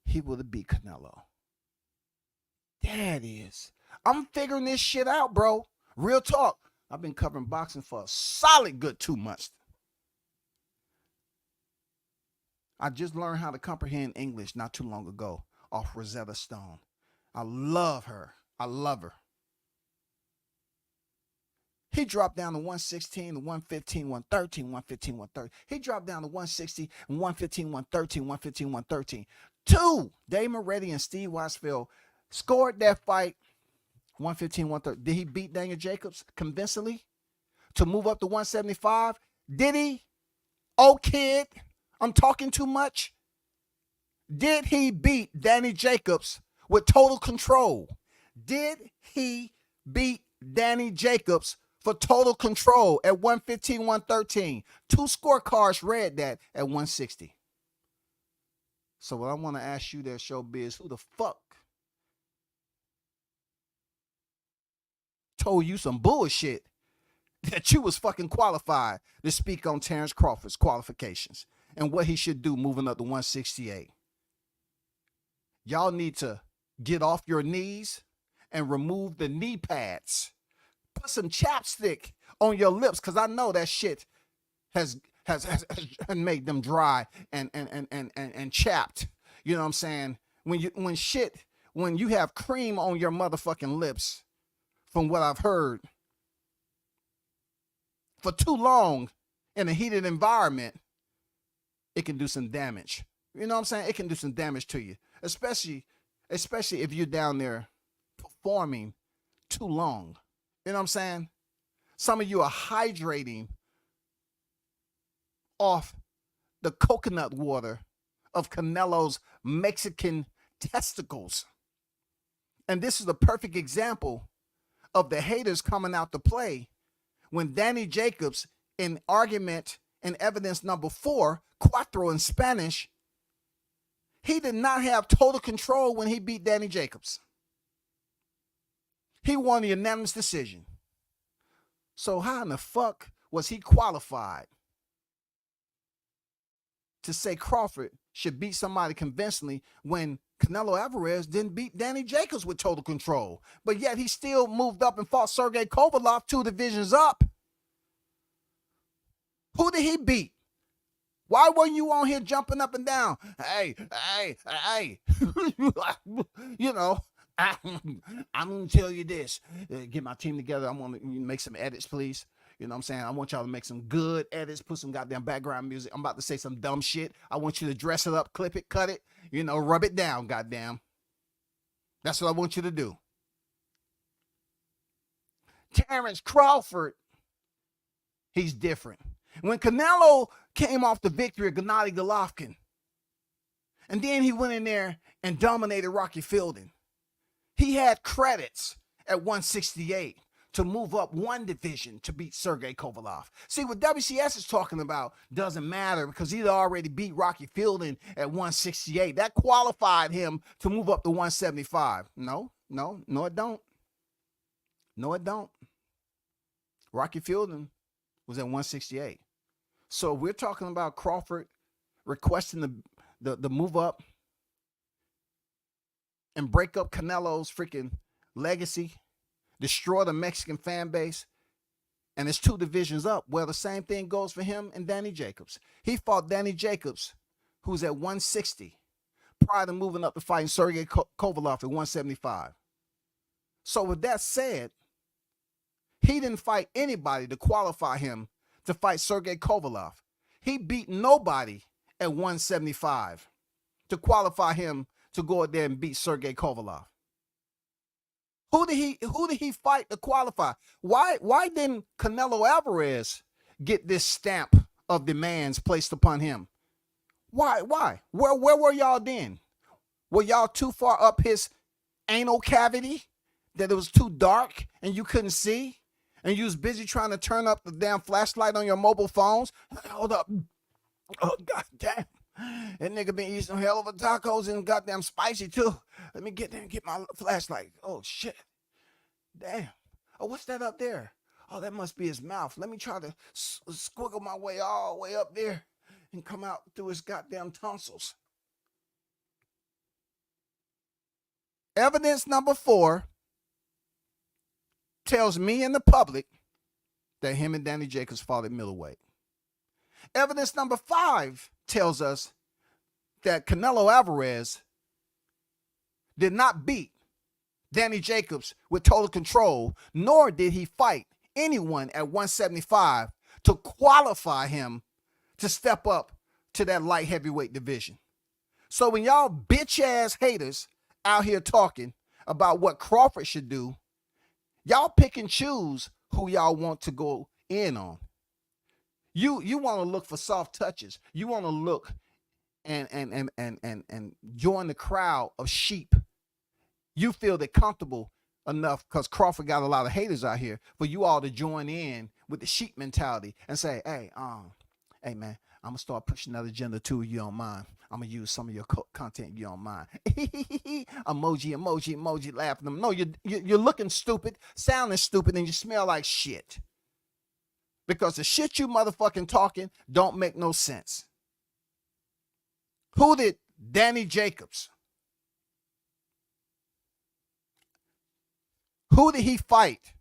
he would have beat Canelo. That is. I'm figuring this shit out, bro. Real talk. I've been covering boxing for a solid good 2 months. I just learned how to comprehend English not too long ago off Rosetta Stone. I love her. I love her. He dropped down to 116, to 115, 113, 115, 130. He dropped down to 160, 115, 113, 115, 113. Two, Dave Moretti and Steve Weisfeld scored that fight 115, 130. Did he beat Daniel Jacobs convincingly to move up to 175? Did he? Oh, kid, I'm talking too much. Did he beat Danny Jacobs with total control? Did he beat Danny Jacobs for total control at 115, 113? Two scorecards read that at 160. So what I want to ask you there, Showbiz, who the fuck told you some bullshit that you was fucking qualified to speak on Terrence Crawford's qualifications and what he should do moving up to 168? Y'all need to get off your knees and remove the knee pads. Put some chapstick on your lips, because I know that shit has made them dry and chapped. You know what I'm saying? When you have cream on your motherfucking lips, from what I've heard, for too long in a heated environment, it can do some damage. You know what I'm saying? It can do some damage to you, especially if you're down there performing too long. You know what I'm saying? Some of you are hydrating off the coconut water of Canelo's Mexican testicles. And this is a perfect example of the haters coming out to play when Danny Jacobs, in argument and evidence number 4, cuatro in Spanish, he did not have total control when he beat Danny Jacobs. He won a unanimous decision. So how in the fuck was he qualified to say Crawford should beat somebody convincingly when Canelo Alvarez didn't beat Danny Jacobs with total control? But yet he still moved up and fought Sergey Kovalev 2 divisions up. Who did he beat? Why were you on here jumping up and down? Hey. You know, I'm going to tell you this. Get my team together. I'm going to make some edits, please. You know what I'm saying? I want y'all to make some good edits, put some goddamn background music. I'm about to say some dumb shit. I want you to dress it up, clip it, cut it, you know, rub it down, goddamn. That's what I want you to do. Terrence Crawford, he's different. When Canelo came off the victory of Gennady Golovkin, and then he went in there and dominated Rocky Fielding, he had credits at 168 to move up 1 division to beat Sergey Kovalev. See, what WCS is talking about doesn't matter because he'd already beat Rocky Fielding at 168. That qualified him to move up to 175. No, it don't. No, it don't. Rocky Fielding was at 168. So we're talking about Crawford requesting the move up and break up Canelo's freaking legacy, destroy the Mexican fan base, and it's 2 divisions up. Well, the same thing goes for him and Danny Jacobs. He fought Danny Jacobs, who's at 160, prior to moving up to fighting Sergey Kovalev at 175. So with that said, he didn't fight anybody to qualify him to fight Sergey Kovalev. He beat nobody at 175 to qualify him to go out there and beat Sergey Kovalev. Who did he fight to qualify? Why didn't Canelo Alvarez get this stamp of demands placed upon him? Why? Where were y'all then? Were y'all too far up his anal cavity that it was too dark and you couldn't see? And you was busy trying to turn up the damn flashlight on your mobile phones? Hold up. Oh, goddamn. That nigga been eating some hell of a tacos and goddamn spicy too. Let me get there and get my flashlight. Oh, shit. Damn. Oh, what's that up there? Oh, that must be his mouth. Let me try to squiggle my way all the way up there and come out through his goddamn tonsils. Evidence number 4 tells me and the public that him and Danny Jacobs fought at middleweight. Evidence number 5 tells us that Canelo Alvarez did not beat Danny Jacobs with total control, nor did he fight anyone at 175 to qualify him to step up to that light heavyweight division. So when y'all bitch ass haters out here talking about what Crawford should do, y'all pick and choose who y'all want to go in on. You want to look for soft touches. You want to look and join the crowd of sheep. You feel they're comfortable enough because Crawford got a lot of haters out here for you all to join in with the sheep mentality and say, hey man, I'm gonna start pushing that agenda too. You don't mind? I'm gonna use some of your content. You don't mind? emoji, laughing them. No, you're looking stupid, sounding stupid, and you smell like shit. Because the shit you motherfucking talking don't make no sense. Who did Danny Jacobs? Who did he fight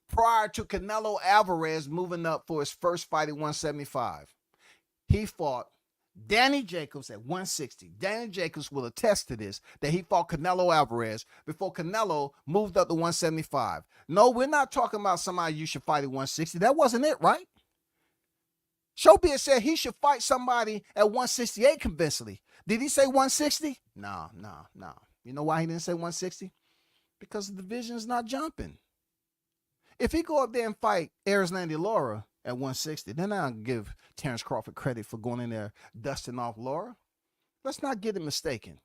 prior to Canelo Alvarez moving up for his first fight at 175? He fought Danny Jacobs at 160. Danny Jacobs will attest to this, that he fought Canelo Alvarez before Canelo moved up to 175. No, we're not talking about somebody you should fight at 160. That wasn't it, right? Showbiz said he should fight somebody at 168 convincingly. Did he say 160? No. You know why he didn't say 160? Because the division's not jumping. If he go up there and fight Erislandy Lara at 160, then I'll give Terrence Crawford credit for going in there dusting off Lara. Let's not get it mistaken.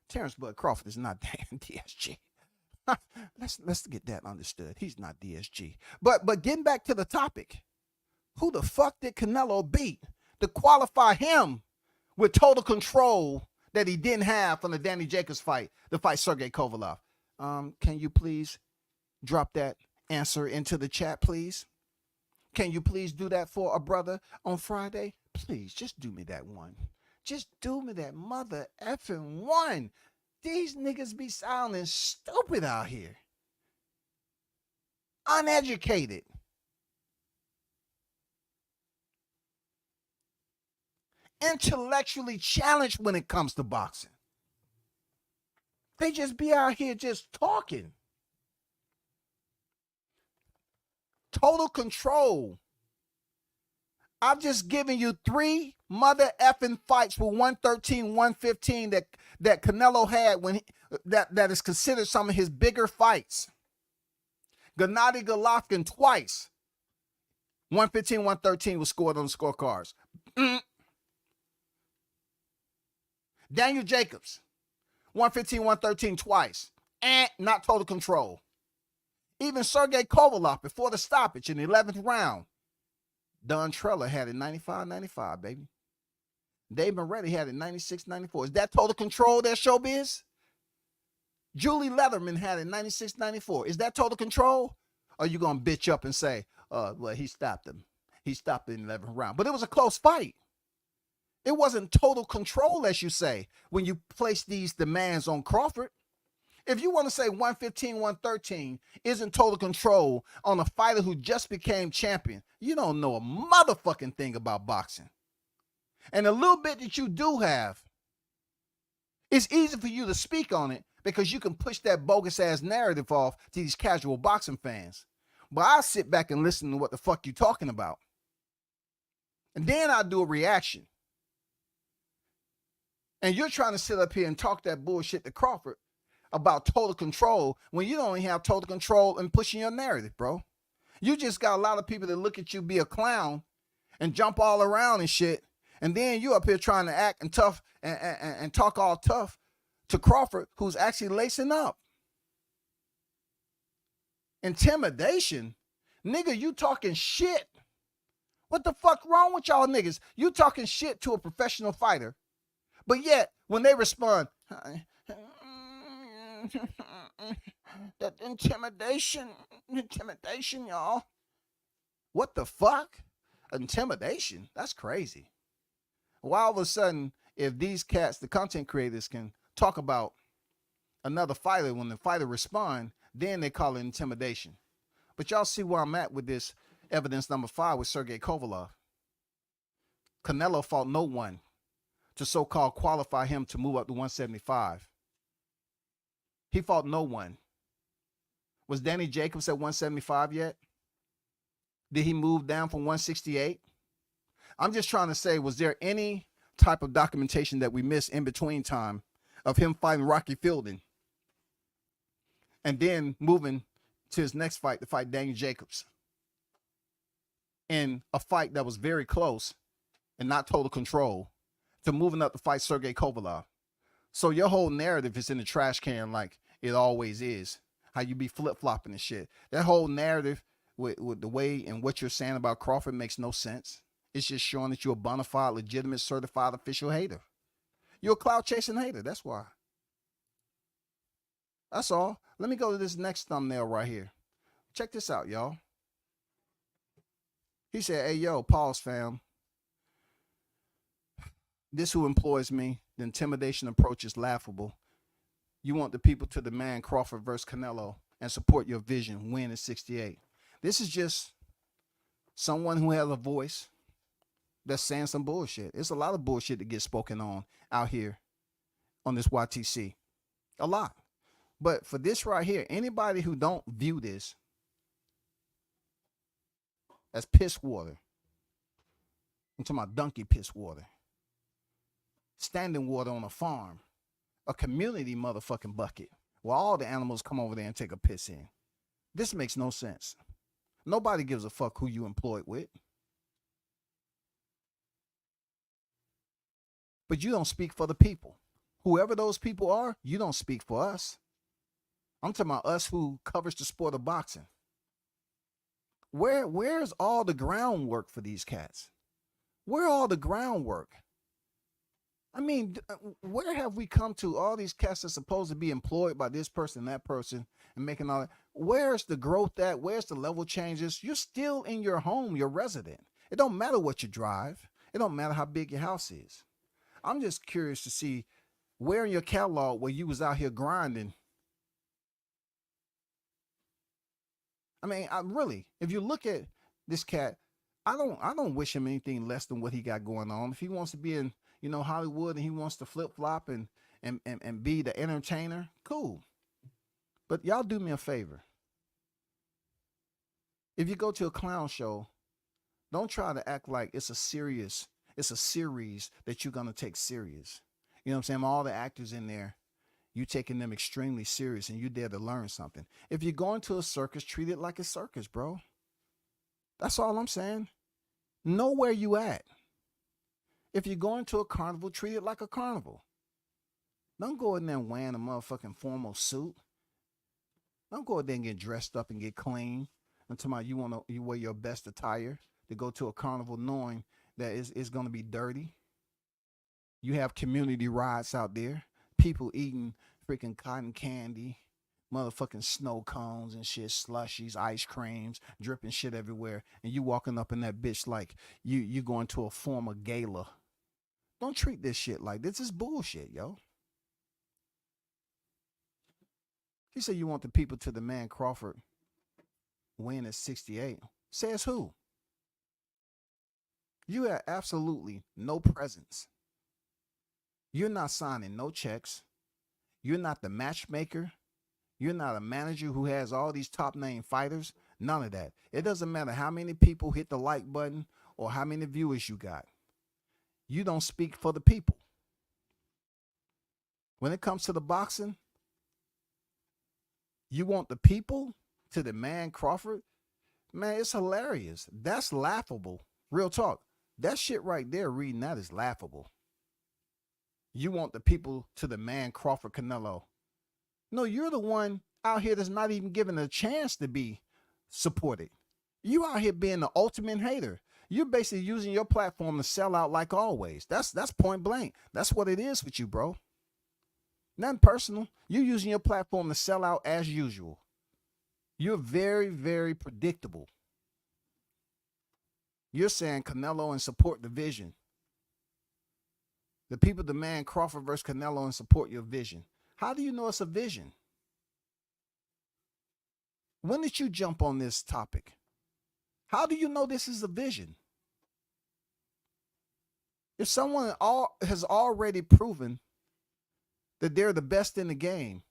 Terrence Bud Crawford is not DSG. Let's get that understood. He's not DSG. But getting back to the topic, who the fuck did Canelo beat to qualify him with total control that he didn't have from the Danny Jacobs fight, the fight Sergey Kovalev? Can you please drop that answer into the chat, please? Can you please do that for a brother on Friday? Please, just do me that one. Just do me that mother effing one. These niggas be sounding stupid out here. Uneducated. Intellectually challenged when it comes to boxing. They just be out here just talking. Total control. I've just given you 3 mother effing fights with 113, 115 that Canelo had when that is considered some of his bigger fights. Gennady Golovkin twice. 115, 113 was scored on the scorecards. Daniel Jacobs. 115, 113 twice. And not total control. Even Sergey Kovalev before the stoppage in the 11th round. Don Trella had it 95-95, baby. Dave Moretti had it 96-94. Is that total control there, Showbiz? Julie Leatherman had it 96-94. Is that total control? Or are you going to bitch up and say, well, he stopped him. He stopped in the 11th round. But it was a close fight. It wasn't total control, as you say, when you place these demands on Crawford. If you want to say 115, 113 isn't total control on a fighter who just became champion, you don't know a motherfucking thing about boxing. And a little bit that you do have, it's easy for you to speak on it because you can push that bogus ass narrative off to these casual boxing fans. But I'll sit back and listen to what the fuck you talking about. And then I'll do a reaction. And you're trying to sit up here and talk that bullshit to Crawford about total control when you don't even have total control in pushing your narrative, bro. You just got a lot of people that look at you be a clown and jump all around and shit. And then you up here trying to act and tough and talk all tough to Crawford, who's actually lacing up. Intimidation? Nigga, you talking shit. What the fuck wrong with y'all niggas? You talking shit to a professional fighter. But yet, when they respond, that intimidation, y'all. What the fuck? Intimidation? That's crazy. Why all of a sudden, if these cats, the content creators, can talk about another fighter, when the fighter respond, then they call it intimidation. But y'all see where I'm at with this evidence number 5 with Sergey Kovalev. Canelo fought no one to so-called qualify him to move up to 175. He fought no one. Was Danny Jacobs at 175 yet? Did he move down from 168? I'm just trying to say, was there any type of documentation that we missed in between time of him fighting Rocky Fielding and then moving to his next fight to fight Daniel Jacobs in a fight that was very close and not total control to moving up to fight Sergey Kovalev? So your whole narrative is in the trash can like it always is. How you be flip-flopping and shit. That whole narrative with the way and what you're saying about Crawford makes no sense. It's just showing that you're a bona fide, legitimate, certified official hater. You're a clout-chasing hater. That's why. That's all. Let me go to this next thumbnail right here. Check this out, y'all. He said, hey, yo, pause, fam. This who employs me. The intimidation approach is laughable. You want the people to demand Crawford versus Canelo and support your vision. Win in 68. This is just someone who has a voice that's saying some bullshit. It's a lot of bullshit that gets spoken on out here on this YTC. A lot. But for this right here, anybody who don't view this as piss water, I'm talking about donkey piss water, standing water on a farm, a community motherfucking bucket where all the animals come over there and take a piss in. This makes no sense. Nobody gives a fuck who you employed with. But you don't speak for the people. Whoever those people are, you don't speak for us. I'm talking about us who covers the sport of boxing. Where's all the groundwork for these cats? Where all the groundwork? I mean, where have we come to? All these cats are supposed to be employed by this person, that person, and making all that. Where's the growth at? Where's the level changes? You're still in your home, your resident. It don't matter what you drive. It don't matter how big your house is. I'm just curious to see where in your catalog where you was out here grinding. I mean, if you look at this cat, I don't wish him anything less than what he got going on. If he wants to be in, Hollywood and he wants to flip flop and be the entertainer, cool. But y'all do me a favor. If you go to a clown show, don't try to act like it's a series that you're gonna take serious. You know what I'm saying? All the actors in there, you taking them extremely serious and you dare to learn something. If you're going to a circus, treat it like a circus, bro. That's all I'm saying. Know where you at. If you're going to a carnival, treat it like a carnival. Don't go in there wearing a motherfucking formal suit. Don't go in there and get dressed up and get clean until you wear your best attire to go to a carnival knowing that it's going to be dirty. You have community rides out there. People eating freaking cotton candy, motherfucking snow cones and shit, slushies, ice creams, dripping shit everywhere. And you walking up in that bitch like you going to a formal gala. Don't treat this shit like this is bullshit, yo. He said you want the people to demand Crawford win at 68. Says who? You have absolutely no presence. You're not signing no checks. You're not the matchmaker. You're not a manager who has all these top name fighters. None of that. It doesn't matter how many people hit the like button or how many viewers you got. You don't speak for the people. When it comes to the boxing, you want the people to demand Crawford? Man, it's hilarious. That's laughable. Real talk. That shit right there, reading that is laughable. You want the people to demand Crawford Canelo. No, you're the one out here that's not even given a chance to be supported. You out here being the ultimate hater. You're basically using your platform to sell out like always. That's point blank. That's what it is with you, bro. Nothing personal. You're using your platform to sell out as usual. You're very, very predictable. You're saying Canelo and support the vision. The people demand Crawford versus Canelo and support your vision. How do you know it's a vision? When did you jump on this topic? How do you know this is a vision? If someone has already proven that they're the best in the game,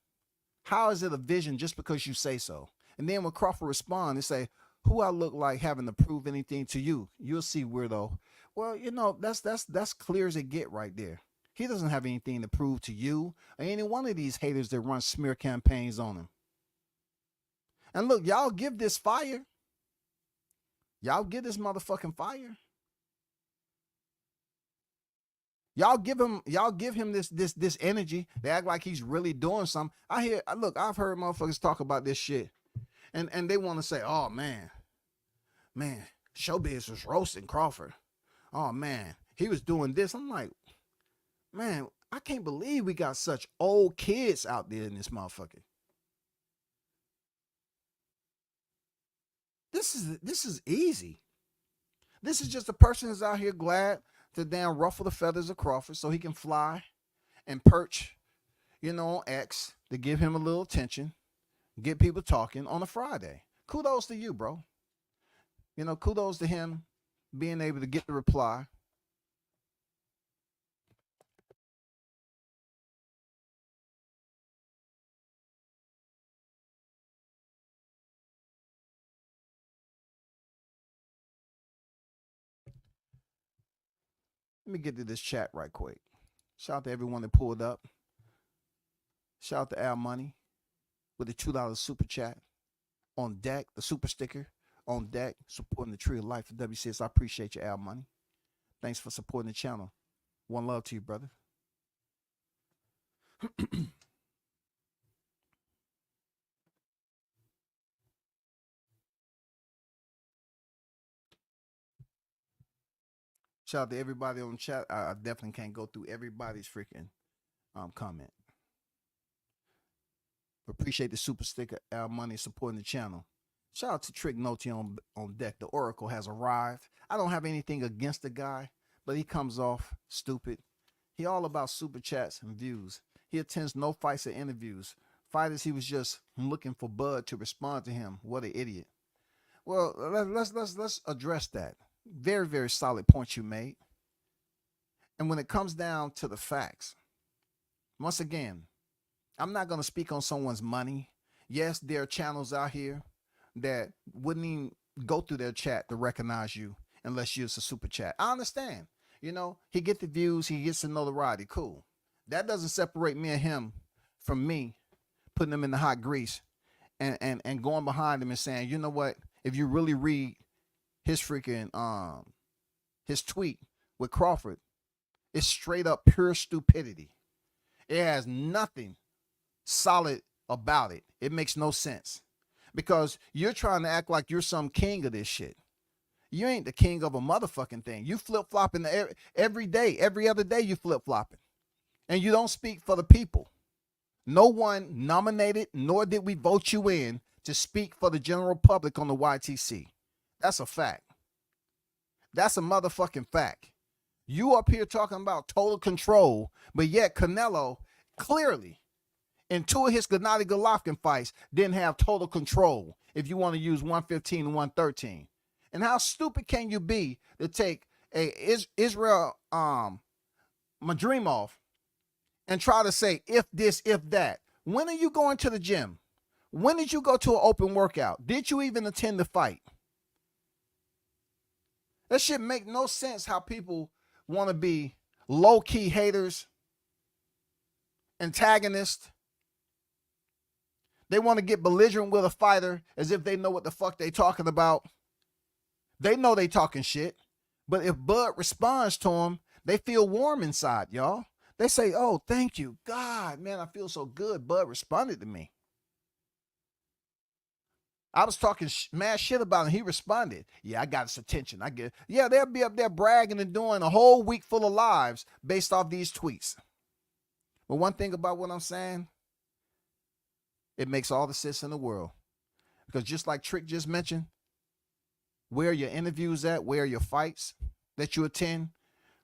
how is it a vision just because you say so? And then when Crawford responds, they say, who I look like having to prove anything to you? You'll see, weirdo. Well, that's clear as it get right there. He doesn't have anything to prove to you or any one of these haters that run smear campaigns on him. And look, y'all give this fire. Y'all give this motherfucking fire. Y'all give him this energy. They act like he's really doing something. I've heard motherfuckers talk about this shit. And they want to say, oh man, Showbiz was roasting Crawford. Oh man, he was doing this. I'm like, man, I can't believe we got such old kids out there in this motherfucker. This is easy. This is just a person that's out here glad to damn ruffle the feathers of Crawford so he can fly and perch, on X to give him a little attention, get people talking on a Friday. Kudos to you, bro. Kudos to him being able to get the reply. Let me get to this chat right quick. Shout out to everyone that pulled up. Shout out to Al Money with the $2 super chat on deck, the super sticker on deck, supporting the Tree of Life for WCS. I appreciate you, Al Money. Thanks for supporting the channel. One love to you, brother. Shout out to everybody on the chat. I definitely can't go through everybody's freaking comment. Appreciate the super sticker, Al Money, supporting the channel. Shout out to Trick Noty on deck. The Oracle has arrived. I don't have anything against the guy, but he comes off stupid. He all about super chats and views. He attends no fights or interviews. Fighters, he was just looking for Bud to respond to him. What an idiot. Well, let's address that. Very, very solid point you made. And when it comes down to the facts, once again, I'm not going to speak on someone's money. Yes, there are channels out here that wouldn't even go through their chat to recognize you unless you're a super chat. I understand. He gets the views, he gets the notoriety. Cool. That doesn't separate me and him from me putting him in the hot grease and going behind him and saying, you know what, if you really read his freaking his tweet with Crawford, it's straight up pure stupidity. It has nothing solid about it. It makes no sense because you're trying to act like you're some king of this shit. You ain't the king of a motherfucking thing. You flip-flopping every day, every other day you flip-flopping. And you don't speak for the people. No one nominated, nor did we vote you in to speak for the general public on the YTC. That's a fact. That's a motherfucking fact. You up here talking about total control, but yet Canelo clearly in two of his Gennady Golovkin fights didn't have total control if you want to use 115 and 113. And how stupid can you be to take Israel Madrimov and try to say if this, if that? When are you going to the gym? When did you go to an open workout? Did you even attend the fight? That shit make no sense how people want to be low-key haters, antagonists. They want to get belligerent with a fighter as if they know what the fuck they talking about. They know they talking shit. But if Bud responds to them, they feel warm inside, y'all. They say, oh, thank you. God, man, I feel so good. Bud responded to me. I was talking mad shit about him. He responded. Yeah, I got his attention. Yeah, they'll be up there bragging and doing a whole week full of lives based off these tweets. But one thing about what I'm saying, it makes all the sense in the world. Because just like Trick just mentioned, where are your interviews at? Where are your fights that you attend?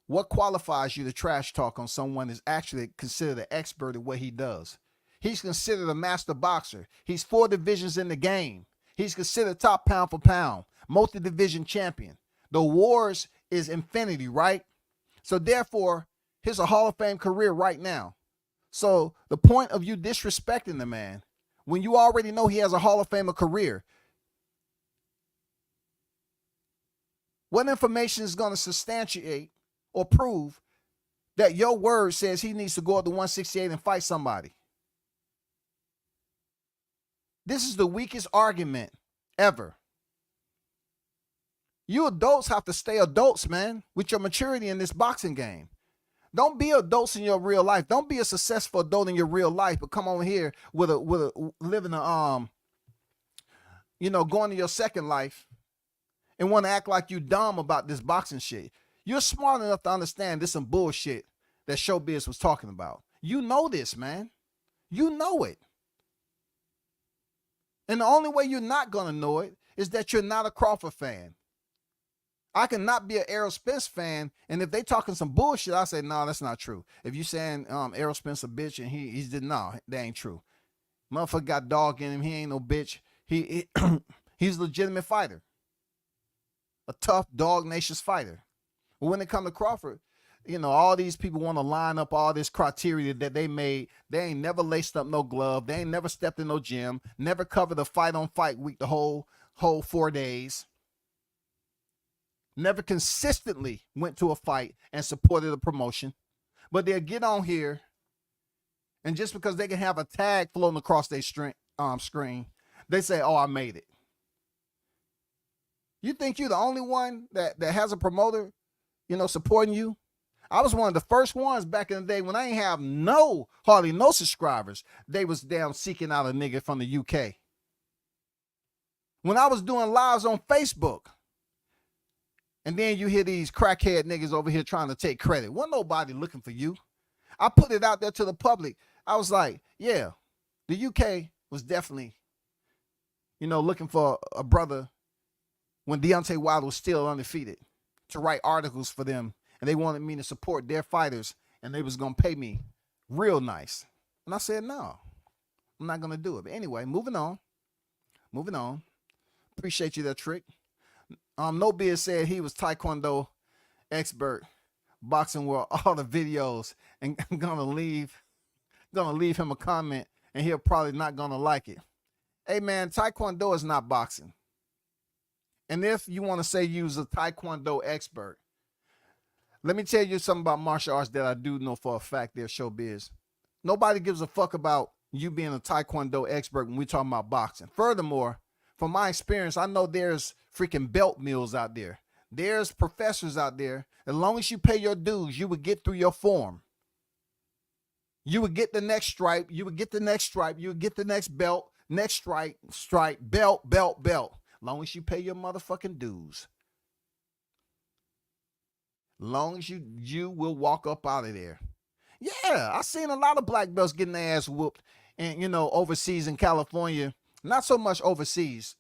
What qualifies you to trash talk on someone that's actually considered an expert at what he does? He's considered a master boxer. He's 4 divisions in the game. He's considered top pound for pound, multi-division champion. The awards is infinity, right? So therefore, here's a Hall of Fame career right now. So the point of you disrespecting the man when you already know he has a Hall of Famer career? What information is going to substantiate or prove that your word says he needs to go up to 168 and fight somebody? This is the weakest argument ever. You adults have to stay adults, man, with your maturity in this boxing game. Don't be adults in your real life. Don't be a successful adult in your real life, but come on here with a living a going to your second life and want to act like you dumb about this boxing shit. You're smart enough to understand this some bullshit that Showbiz was talking about. You know this, man. You know it. And the only way you're not gonna know it is that you're not a Crawford fan. I cannot be an Errol Spence fan, and if they talking some bullshit, I say, no, that's not true. If you saying Errol Spence a bitch and he did, no, that ain't true. Motherfucker got dog in him. He ain't no bitch. He's a legitimate fighter. A tough, dog-nacious fighter. But when it comes to Crawford, all these people want to line up all this criteria that they made. They ain't never laced up no glove. They ain't never stepped in no gym. Never covered a fight on fight week the whole 4 days. Never consistently went to a fight and supported a promotion. But they'll get on here, and just because they can have a tag floating across their screen, they say, oh, I made it. You think you're the only one that has a promoter, supporting you? I was one of the first ones back in the day when I ain't have hardly no subscribers. They was down seeking out a nigga from the UK. When I was doing lives on Facebook, and then you hear these crackhead niggas over here trying to take credit. Wasn't nobody looking for you. I put it out there to the public. I was like, yeah, the UK was definitely, looking for a brother when Deontay Wilder was still undefeated to write articles for them. And they wanted me to support their fighters, and they was going to pay me real nice. And I said, no, I'm not going to do it. But anyway, moving on. Appreciate you, that trick. No Beard said he was Taekwondo expert, boxing world, all the videos, and gonna leave him a comment, and he'll probably not gonna like it. Hey man, Taekwondo is not boxing. And if you want to say you was a Taekwondo expert, let me tell you something about martial arts that I do know for a fact there, Showbiz. Nobody gives a fuck about you being a Taekwondo expert when we're talking about boxing. Furthermore, from my experience, I know there's freaking belt mills out there. There's professors out there. As long as you pay your dues, you would get through your form. You would get the next stripe. You would get the next stripe. You would get the next belt, next stripe, belt. As long as you pay your motherfucking dues. As long as you will walk up out of there. Yeah, I seen a lot of black belts getting their ass whooped and, overseas in California. Not so much overseas.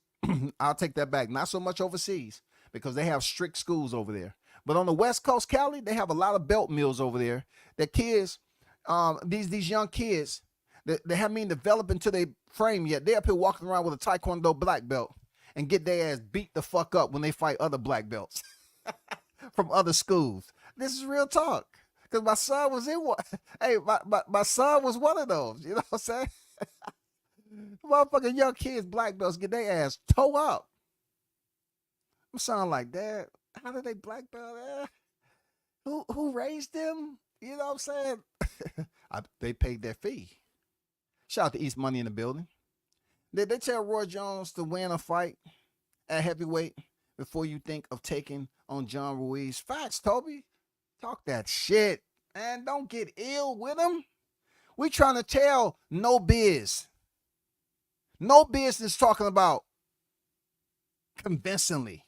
I'll take that back. Not so much overseas because they have strict schools over there. But on the West Coast, Cali, they have a lot of belt mills over there that kids, these young kids, that haven't even developed into their frame yet. They're up here walking around with a Taekwondo black belt and get their ass beat the fuck up when they fight other black belts from other schools. This is real talk. Because my son was in one. Hey, my son was one of those. You know what I'm saying? Motherfucking young kids, black belts, get their ass toe up. I'm sounding like, Dad, how did they black belt? Who raised them? You know what I'm saying? They paid their fee. Shout out to East Money in the building. Did they tell Roy Jones to win a fight at heavyweight before you think of taking on John Ruiz? Facts, Toby. Talk that shit. Man, don't get ill with him. We trying to tell No Biz. No business talking about convincingly.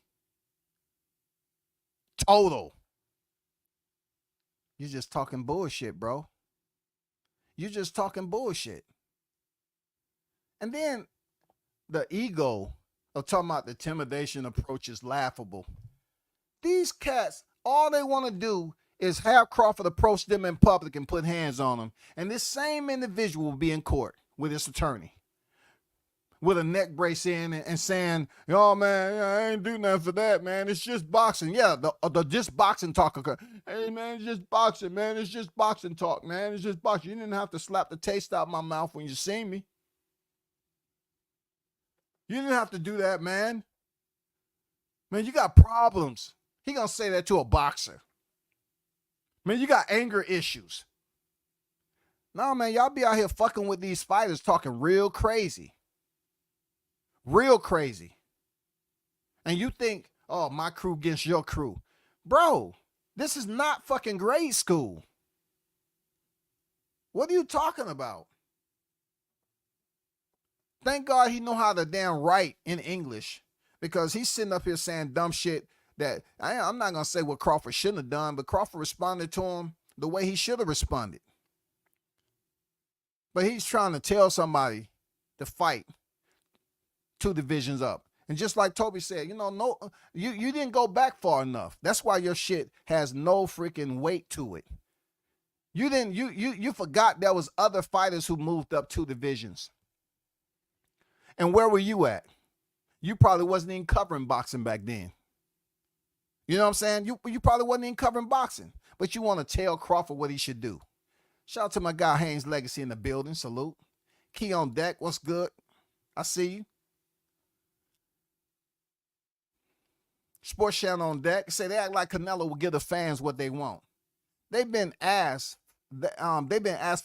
Total. You're just talking bullshit, bro. You're just talking bullshit. And then the ego of talking about the intimidation approach is laughable. These cats, all they want to do is have Crawford approach them in public and put hands on them. And this same individual will be in court with his attorney with a neck brace in and saying, oh, man, I ain't do nothing for that, man. It's just boxing. Yeah, the just boxing talk. Hey, man, it's just boxing, man. It's just boxing talk, man. It's just boxing. You didn't have to slap the taste out of my mouth when you seen me. You didn't have to do that, man. Man, you got problems. He gonna say that to a boxer. Man, you got anger issues. No, man, y'all be out here fucking with these fighters talking real crazy. Real crazy. And you think, oh, my crew against your crew. Bro, this is not fucking grade school. What are you talking about? Thank God he know how to damn write in English, because he's sitting up here saying dumb shit that I'm not going to say what Crawford shouldn't have done, but Crawford responded to him the way he should have responded. But he's trying to tell somebody to fight 2 divisions up. And just like Toby said, no, you didn't go back far enough. That's why your shit has no freaking weight to it. You forgot there was other fighters who moved up 2 divisions. And where were you at? You probably wasn't even covering boxing back then. You know what I'm saying? You probably wasn't even covering boxing, but you want to tell Crawford what he should do. Shout out to my guy Haynes Legacy in the building. Salute. Key on deck. What's good? I see you. Sports Channel on deck. Say they act like Canelo will give the fans what they want. They've been asked for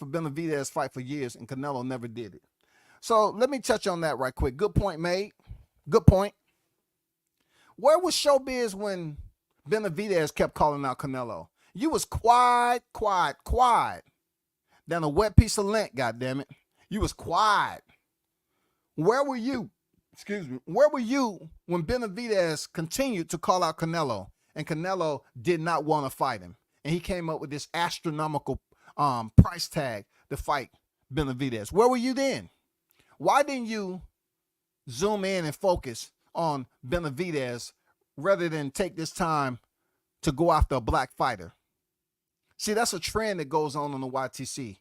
Benavidez' fight for years, and Canelo never did it. So let me touch on that right quick. Good point made. Good point. Where was showbiz when Benavidez kept calling out Canelo? You was quiet than a wet piece of lint, goddammit. You was quiet. Where were you? Excuse me. Where were you when Benavidez continued to call out Canelo and Canelo did not want to fight him? And he came up with this astronomical price tag to fight Benavidez. Where were you then? Why didn't you zoom in and focus on Benavidez rather than take this time to go after a black fighter? See, that's a trend that goes on the YTC.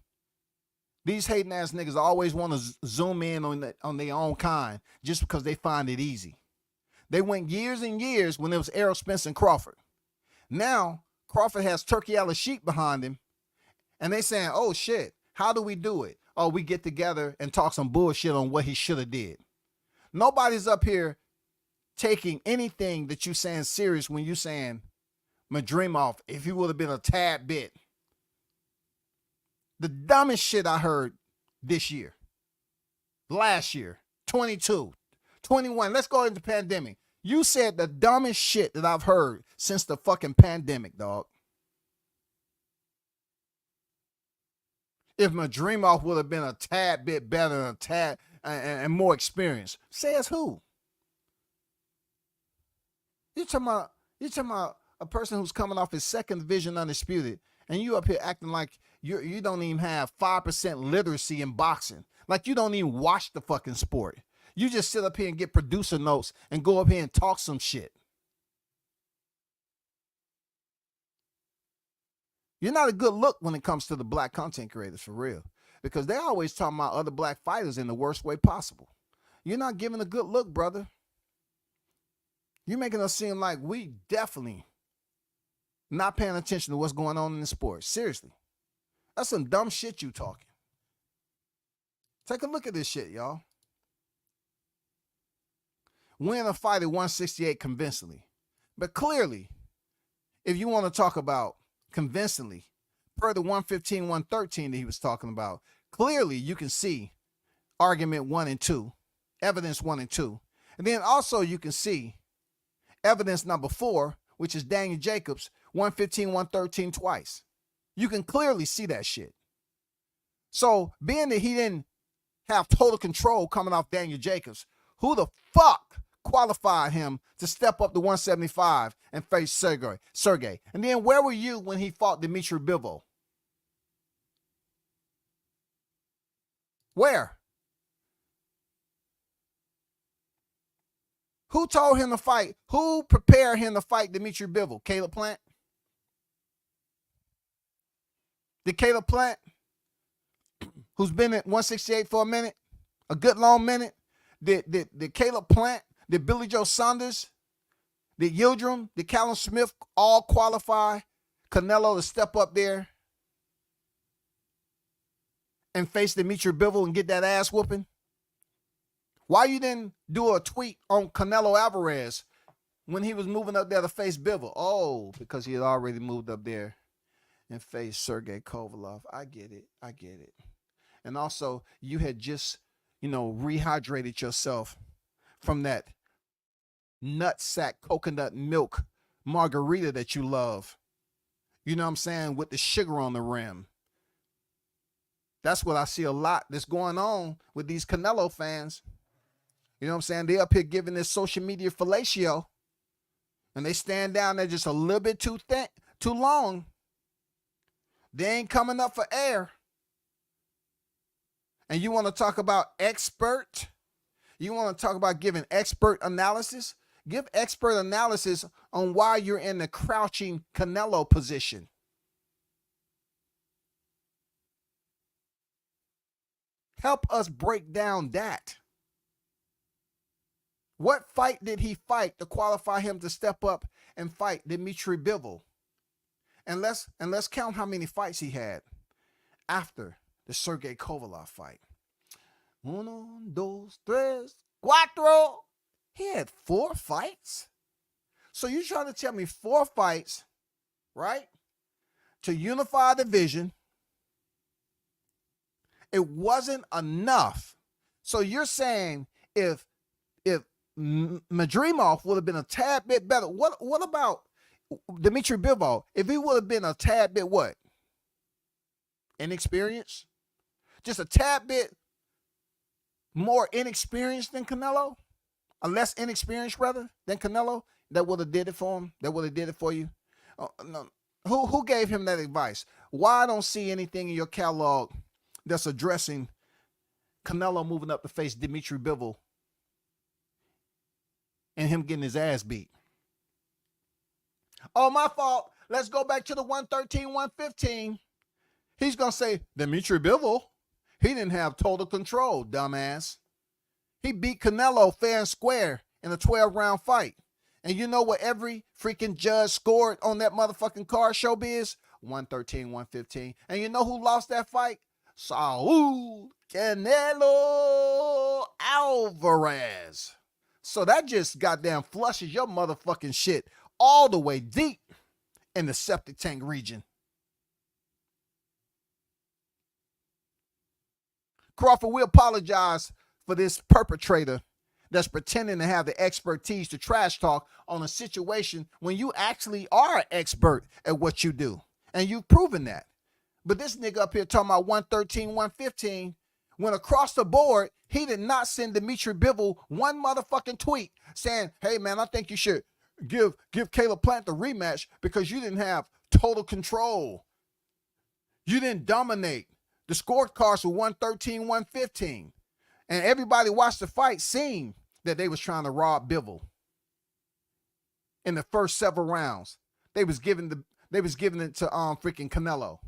These hating ass niggas always want to zoom in on their own kind just because they find it easy. They went years and years when it was Errol Spence and Crawford. Now, Crawford has Turkey Al-Sheikh behind him, and they saying, oh shit, how do we do it? Oh, we get together and talk some bullshit on what he should have did. Nobody's up here taking anything that you saying serious when you saying Madrimov, if he would have been a tad bit. The dumbest shit I heard this year, last year, 22, 21, let's go into pandemic. You said the dumbest shit that I've heard since the fucking pandemic, dog. If Madrimov would have been a tad bit better, a tad and more experienced, says who? You're talking about a person who's coming off his 2nd division undisputed, and you up here acting like you don't even have 5% literacy in boxing. Like you don't even watch the fucking sport. You just sit up here and get producer notes and go up here and talk some shit. You're not a good look when it comes to the black content creators, for real. Because they're always talking about other black fighters in the worst way possible. You're not giving a good look, brother. You're making us seem like we definitely not paying attention to what's going on in the sport. Seriously. That's some dumb shit you talking. Take a look at this shit, y'all. Win a fight at 168 convincingly. But clearly, if you want to talk about convincingly, per the 115, 113 that he was talking about, clearly you can see argument 1 and 2, evidence 1 and 2. And then also you can see evidence number 4, which is Daniel Jacobs, 115, 113 twice. You can clearly see that shit. So being that he didn't have total control coming off Daniel Jacobs, who the fuck qualified him to step up to 175 and face Sergey? And then where were you when he fought Dmitry Bivol? Where? Who told him to fight? Who prepared him to fight Dmitry Bivol? Caleb Plant? Did Caleb Plant, who's been at 168 for a minute, a good long minute, did Caleb Plant, did Billy Joe Saunders, did Yildirim, did Callum Smith all qualify Canelo to step up there and face Dmitry Bivol and get that ass whooping? Why you didn't do a tweet on Canelo Alvarez when he was moving up there to face Bivol? Oh, because he had already moved up there and faced Sergey Kovalev. I get it. I get it. And also, you had just, rehydrated yourself from that nutsack coconut milk margarita that you love. You know what I'm saying? With the sugar on the rim. That's what I see a lot that's going on with these Canelo fans. You know what I'm saying? They up here giving this social media fellatio, and they stand down there just a little bit too long. They ain't coming up for air. And you want to talk about expert? You want to talk about giving expert analysis? Give expert analysis on why you're in the crouching Canelo position. Help us break down that. What fight did he fight to qualify him to step up and fight Dimitri Bivol? And let's count how many fights he had after the Sergey Kovalev fight. Uno, dos, tres, cuatro. He had 4 fights. So you're trying to tell me 4 fights, right? To unify the division. It wasn't enough. So you're saying if Madrimov would have been a tad bit better, what about Dimitri Bivol? If he would have been a tad bit what? Inexperienced? Just a tad bit more inexperienced than Canelo? A less inexperienced rather than Canelo? That would have did it for him? That would have did it for you? No. Who gave him that advice? Why I don't see anything in your catalog that's addressing Canelo moving up to face Dimitri Bivol and him getting his ass beat? Oh, my fault. Let's go back to the 113, 115. He's going to say, Dimitri Bivol, he didn't have total control, dumbass. He beat Canelo fair and square in a 12-round fight. And you know what every freaking judge scored on that motherfucking card, Showbiz? 113, 115. And you know who lost that fight? Saul Canelo Alvarez. So that just goddamn flushes your motherfucking shit all the way deep in the septic tank region. Crawford, we apologize for this perpetrator that's pretending to have the expertise to trash talk on a situation when you actually are an expert at what you do. And you've proven that. But this nigga up here talking about 113, 115, when across the board, he did not send Dimitri Bivol one motherfucking tweet saying, hey, man, I think you should give Caleb Plant the rematch because you didn't have total control. You didn't dominate. The scorecards were 113, 115. And everybody watched the fight seeing that they was trying to rob Bivol. In the first several rounds, they was giving it to freaking Canelo.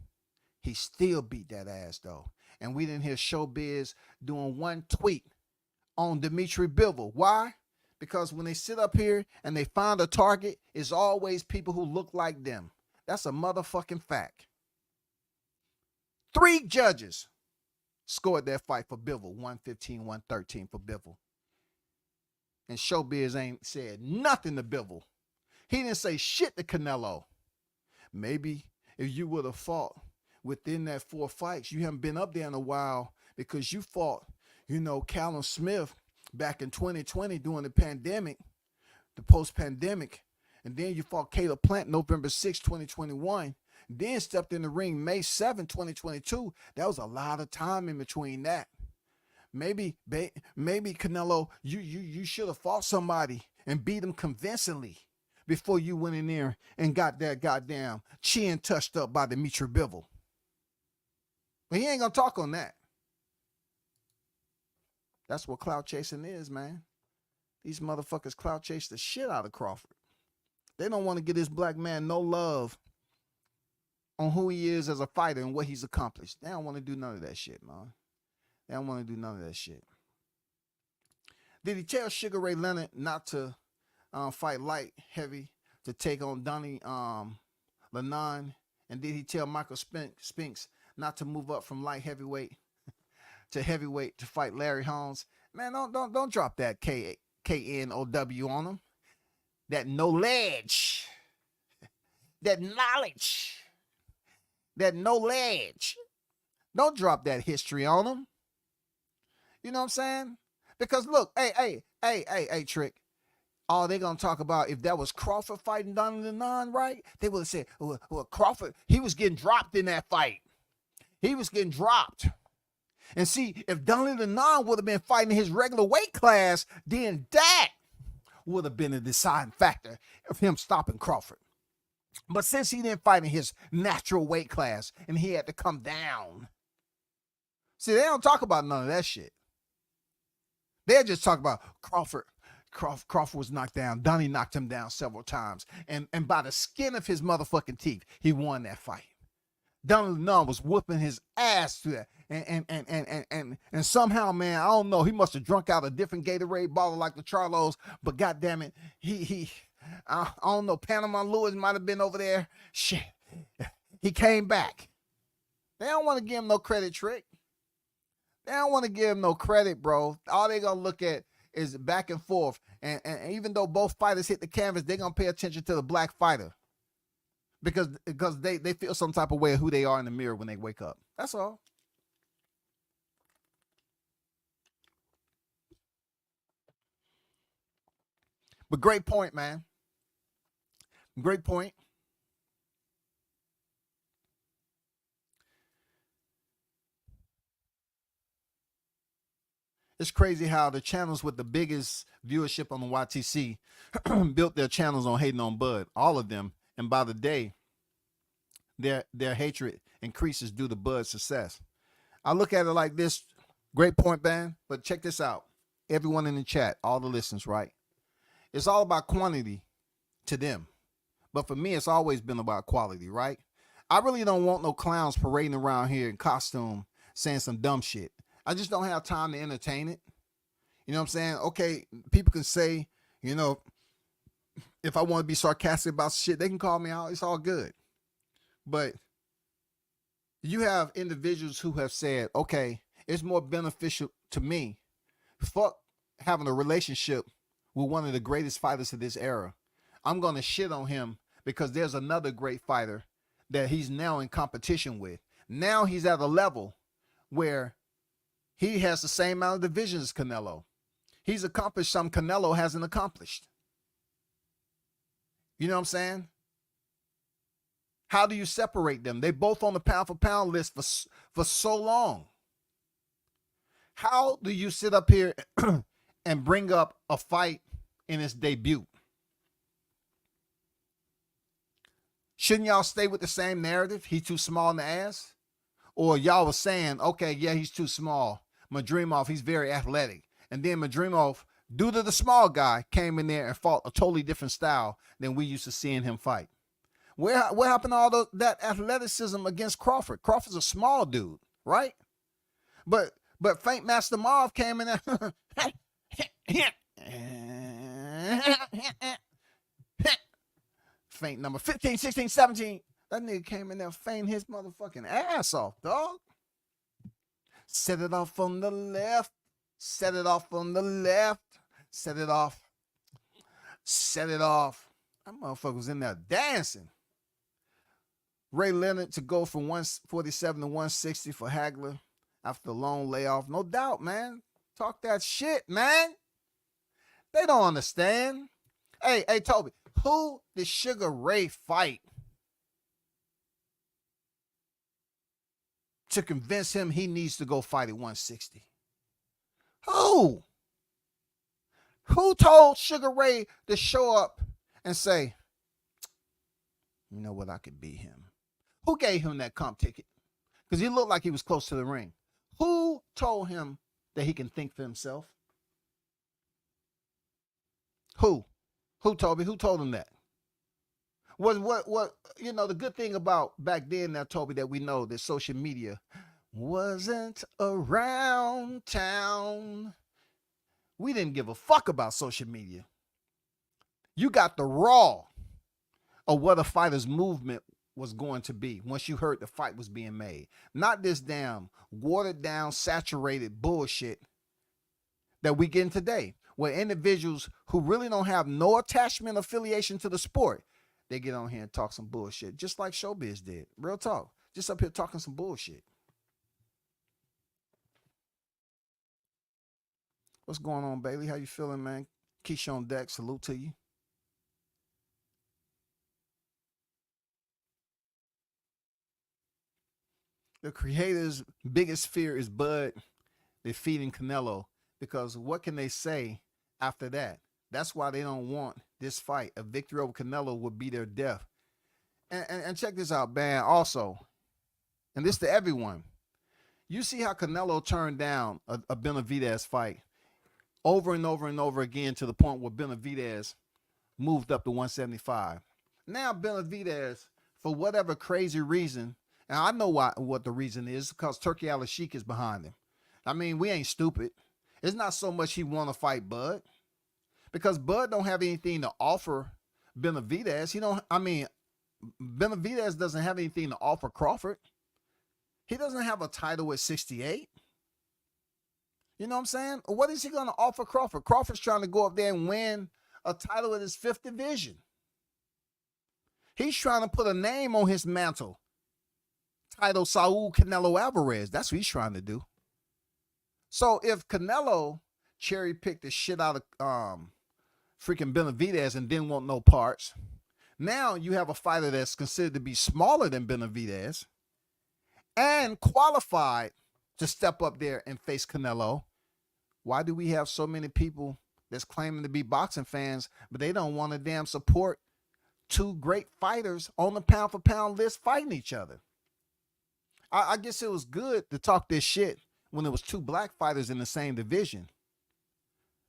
He still beat that ass though. And we didn't hear Showbiz doing one tweet on Dimitri Bivol. Why? Because when they sit up here and they find a target, it's always people who look like them. That's a motherfucking fact. 3 judges scored that fight for Bivol, 115, 113 for Bivol. And Showbiz ain't said nothing to Bivol. He didn't say shit to Canelo. Maybe if you would have fought within that 4 fights, you haven't been up there in a while because you fought, Callum Smith back in 2020 during the pandemic, the post-pandemic, and then you fought Caleb Plant November 6, 2021, then stepped in the ring May 7, 2022. That was a lot of time in between that. Maybe Canelo, you should have fought somebody and beat him convincingly before you went in there and got that goddamn chin touched up by Dimitri Bivol. But he ain't gonna talk on that. That's what clout chasing is, man. These motherfuckers clout chase the shit out of Crawford. They don't want to give this black man no love on who he is as a fighter and what he's accomplished. They don't want to do none of that shit, man. They don't want to do none of that shit. Did he tell Sugar Ray Leonard not to fight light heavy to take on Donnie Lennon? And did he tell Michael Spinks not to move up from light heavyweight to heavyweight to fight Larry Holmes? Man, don't drop that KNOW on them. That knowledge, that knowledge, that knowledge. Don't drop that history on them. You know what I'm saying? Because look, hey, Trick. All they're gonna talk about, if that was Crawford fighting Donald the Non, right? They would have said, well, Crawford, he was getting dropped in that fight. He was getting dropped. And see, if Donald the Non would have been fighting his regular weight class, then that would have been a deciding factor of him stopping Crawford. But since he didn't fight in his natural weight class and he had to come down, see, they don't talk about none of that shit. They just talk about Crawford was knocked down. Donnie knocked him down several times. And by the skin of his motherfucking teeth, he won that fight. Donald Nunn was whooping his ass to that. And somehow, man, I don't know, he must have drunk out a different Gatorade bottle like the Charlos, but goddamn it, I don't know, Panama Lewis might have been over there. Shit. He came back. They don't want to give him no credit, Trick. They don't want to give him no credit, bro. All they gonna look at is back and forth. And even though both fighters hit the canvas, they're gonna pay attention to the black fighter. Because they feel some type of way of who they are in the mirror when they wake up. That's all. But great point, man. Great point. It's crazy how the channels with the biggest viewership on the YTC built their channels on hating on Bud, all of them. And by the day, their hatred increases due to Bud's success. I look at it like this. Great point, man. But check this out. Everyone in the chat, all the listeners, right? It's all about quantity to them. But for me, it's always been about quality, right? I really don't want no clowns parading around here in costume saying some dumb shit. I just don't have time to entertain it. You know what I'm saying? Okay, people can say, you know, if I want to be sarcastic about shit, they can call me out. It's all good. But you have individuals who have said, okay, it's more beneficial to me. Fuck having a relationship with one of the greatest fighters of this era. I'm going to shit on him because there's another great fighter that he's now in competition with. Now he's at a level where he has the same amount of divisions as Canelo. He's accomplished something Canelo hasn't accomplished. You know what I'm saying? How do you separate them? They both on the pound for pound list for so long. How do you sit up here and bring up a fight in its debut? Shouldn't y'all stay with the same narrative? He's too small in the ass? Or y'all was saying, okay, yeah, he's too small. Madrimov, he's very athletic. And then Madrimov, due to the small guy, came in there and fought a totally different style than we used to seeing him fight. What happened to all that athleticism against Crawford? Crawford's a small dude, right? But Faint Master Marv came in there. Faint number 15, 16, 17. That nigga came in there fainting his motherfucking ass off, dog. Set it off on the left. Set it off on the left. Set it off. Set it off. That motherfucker was in there dancing. Ray Leonard to go from 147 to 160 for Hagler after the long layoff. No doubt, man. Talk that shit, man. They don't understand. Hey, Toby, who did Sugar Ray fight to convince him he needs to go fight at 160? Who? Who told Sugar Ray to show up and say, you know what, I could beat him? Who gave him that comp ticket? Because he looked like he was close to the ring. Who told him that he can think for himself? Who? Who, Toby? Who told him that? What you know, the good thing about back then now, Toby, that we know that social media wasn't around town. We didn't give a fuck about social media. You got the raw of what a fighter's movement was going to be once you heard the fight was being made. Not this damn watered down, saturated bullshit that we get in today, where individuals who really don't have no attachment affiliation to the sport, they get on here and talk some bullshit, just like Showbiz did. Real talk. Just up here talking some bullshit. What's going on, Bailey? How you feeling, man? Keisha on deck. Salute to you. The creator's biggest fear is Bud defeating Canelo, because what can they say after that? That's why they don't want this fight. A victory over Canelo would be their death. And check this out, man. Also, and this to everyone, you see how Canelo turned down a Benavidez fight over and over and over again, to the point where Benavidez moved up to 175. Now Benavidez, for whatever crazy reason, and I know what the reason is, because Turkey Al-Sheikh is behind him. I mean, we ain't stupid. It's not so much he want to fight Bud, because Bud don't have anything to offer Benavidez. Benavidez doesn't have anything to offer Crawford. He doesn't have a title at 68. You know what I'm saying? What is he going to offer Crawford? Crawford's trying to go up there and win a title in his 5th division. He's trying to put a name on his mantle. Title Saul Canelo Alvarez. That's what he's trying to do. So if Canelo cherry picked the shit out of freaking Benavidez and didn't want no parts, now you have a fighter that's considered to be smaller than Benavidez and qualified to step up there and face Canelo. Why do we have so many people that's claiming to be boxing fans, but they don't want to damn support two great fighters on the pound for pound list fighting each other? I guess it was good to talk this shit when there was two black fighters in the same division,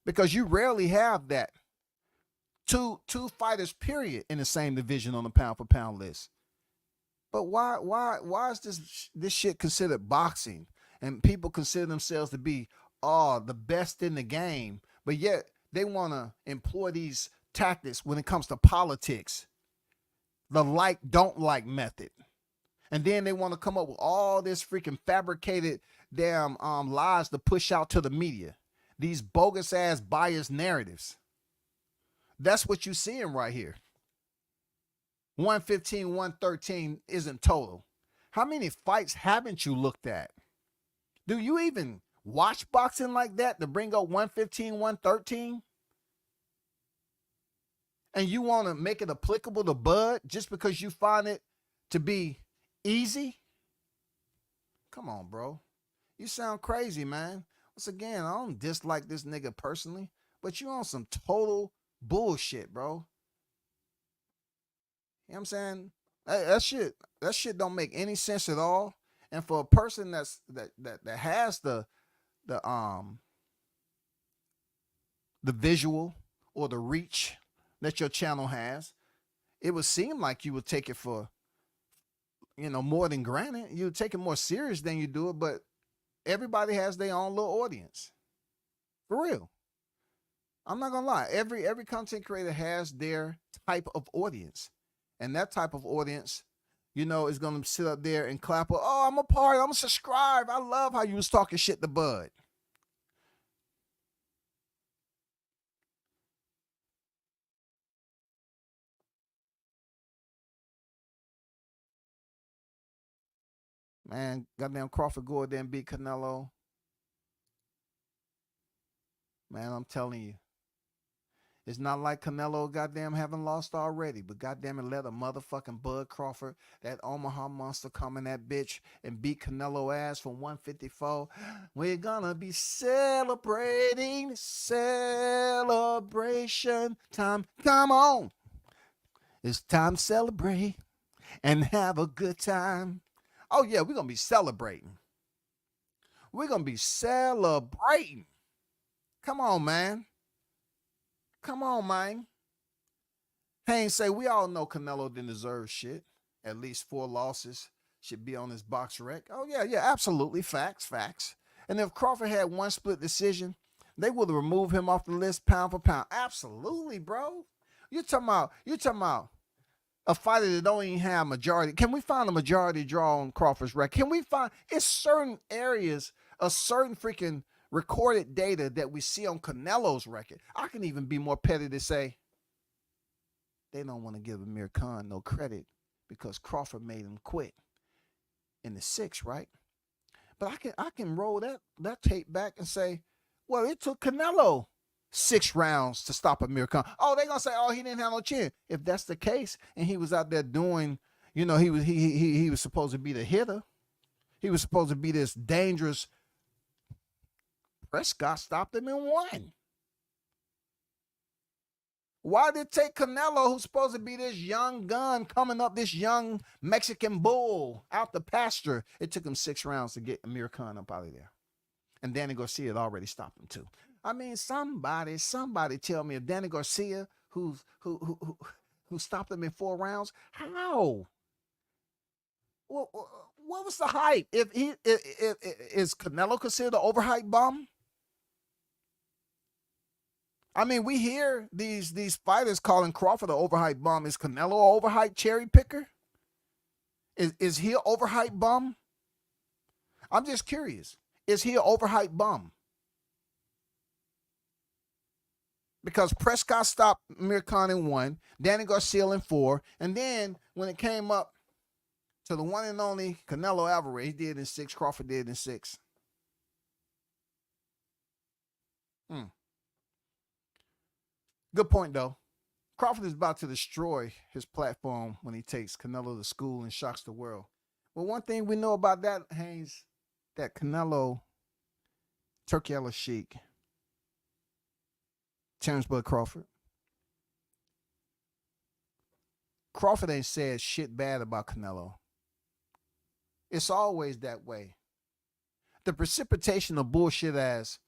because you rarely have that. Two fighters, period, in the same division on the pound for pound list. But why is this shit considered boxing, and people consider themselves to be the best in the game, but yet they want to employ these tactics when it comes to politics, the like don't like method. And then they want to come up with all this freaking fabricated damn lies to push out to the media. These bogus ass biased narratives. That's what you're seeing right here. 115, 113 isn't total. How many fights haven't you looked at? Do you even watch boxing like that to bring up 115, 113? And you want to make it applicable to Bud just because you find it to be easy? Come on, bro. You sound crazy, man. Once again, I don't dislike this nigga personally, but you on some total bullshit, bro. You know what I'm saying? That shit don't make any sense at all. And for a person that has the visual or the reach that your channel has, it would seem like you would take it for, more than granted. You would take it more serious than you do it, but everybody has their own little audience. For real. I'm not gonna lie. Every content creator has their type of audience. And that type of audience, is gonna sit up there and clap, oh, I'm a part, I'm a subscribe. I love how you was talking shit to Bud. Man, goddamn Crawford go out there and beat Canelo. Man, I'm telling you. It's not like Canelo goddamn haven't lost already, but goddamn it, let a motherfucking Bud Crawford, that Omaha monster, come in that bitch and beat Canelo ass from 154. We're gonna be celebrating, celebration time. Come on. It's time to celebrate and have a good time. Oh yeah, we're gonna be celebrating. We're gonna be celebrating. Come on, man. Come on, man. Haynes say, we all know Canelo didn't deserve shit. At least 4 losses should be on his box rec. Oh, yeah, absolutely. Facts. And if Crawford had 1 split decision, they would have removed him off the list pound for pound. Absolutely, bro. You're talking about a fighter that don't even have majority. Can we find a majority draw on Crawford's rec? Can we find, it's certain areas, a certain freaking recorded data that we see on Canelo's record. I can even be more petty to say they don't want to give Amir Khan no credit because Crawford made him quit in the 6th, right? But I can roll that tape back and say, well, it took Canelo 6 rounds to stop Amir Khan. Oh, they're gonna say, oh, he didn't have no chin. If that's the case, and he was out there doing, he was supposed to be the hitter. He was supposed to be this dangerous. Prescott stopped him in 1. Why did it take Canelo, who's supposed to be this young gun coming up, this young Mexican bull out the pasture? It took him 6 rounds to get Amir Khan up out of there. And Danny Garcia had already stopped him too. I mean, somebody tell me if Danny Garcia, who stopped him in 4 rounds, how? Well, what was the hype? Is Canelo considered an overhyped bum? I mean, we hear these fighters calling Crawford an overhyped bum. Is Canelo an overhyped cherry picker? Is he an overhyped bum? I'm just curious. Is he an overhyped bum? Because Prescott stopped Amir Khan in 1, Danny Garcia in 4, and then when it came up to the one and only Canelo Alvarez, he did in 6, Crawford did in 6. Good point, though. Crawford is about to destroy his platform when he takes Canelo to school and shocks the world. Well, one thing we know about that, Haynes, that Canelo, Turkey Al Sheik, Terrence Bud Crawford. Crawford ain't said shit bad about Canelo. It's always that way. The precipitation of bullshit as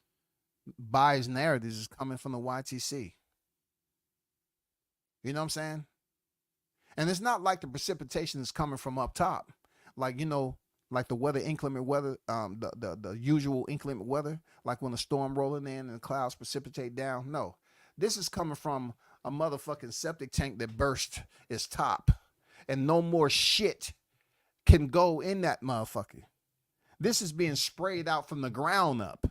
biased narratives is coming from the YTC. You know what I'm saying? And it's not like the precipitation is coming from up top. Like, like the weather, inclement weather, the usual inclement weather, like when a storm rolling in and the clouds precipitate down. No, this is coming from a motherfucking septic tank that burst its top and no more shit can go in that motherfucker. This is being sprayed out from the ground up.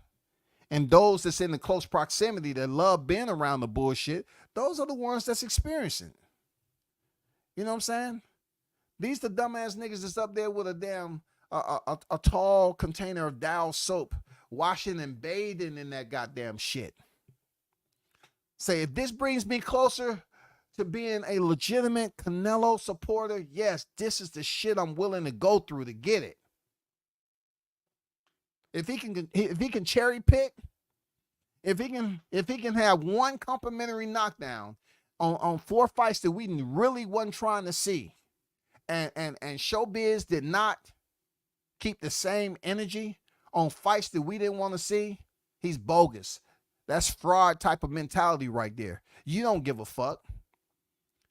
And those that's in the close proximity that love being around the bullshit, those are the ones that's experiencing. You know what I'm saying? These the dumbass niggas that's up there with a damn a tall container of Dow soap, washing and bathing in that goddamn shit. Say, if this brings me closer to being a legitimate Canelo supporter, yes, this is the shit I'm willing to go through to get it. If he can cherry pick, if he can have one complimentary knockdown on 4 fights that we really wasn't trying to see, and Showbiz did not keep the same energy on fights that we didn't want to see, he's bogus. That's fraud type of mentality right there. You don't give a fuck.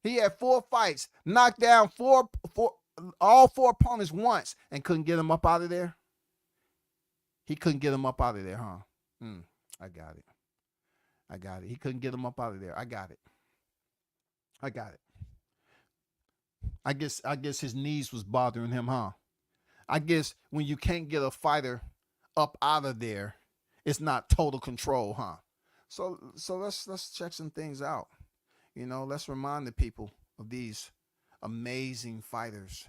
He had 4 fights, knocked down all 4 opponents once, and couldn't get him up out of there. He couldn't get him up out of there, huh? I got it. He couldn't get him up out of there. I got it. I guess his knees was bothering him, huh? I guess when you can't get a fighter up out of there, it's not total control, huh? So let's check some things out. Let's remind the people of these amazing fighters.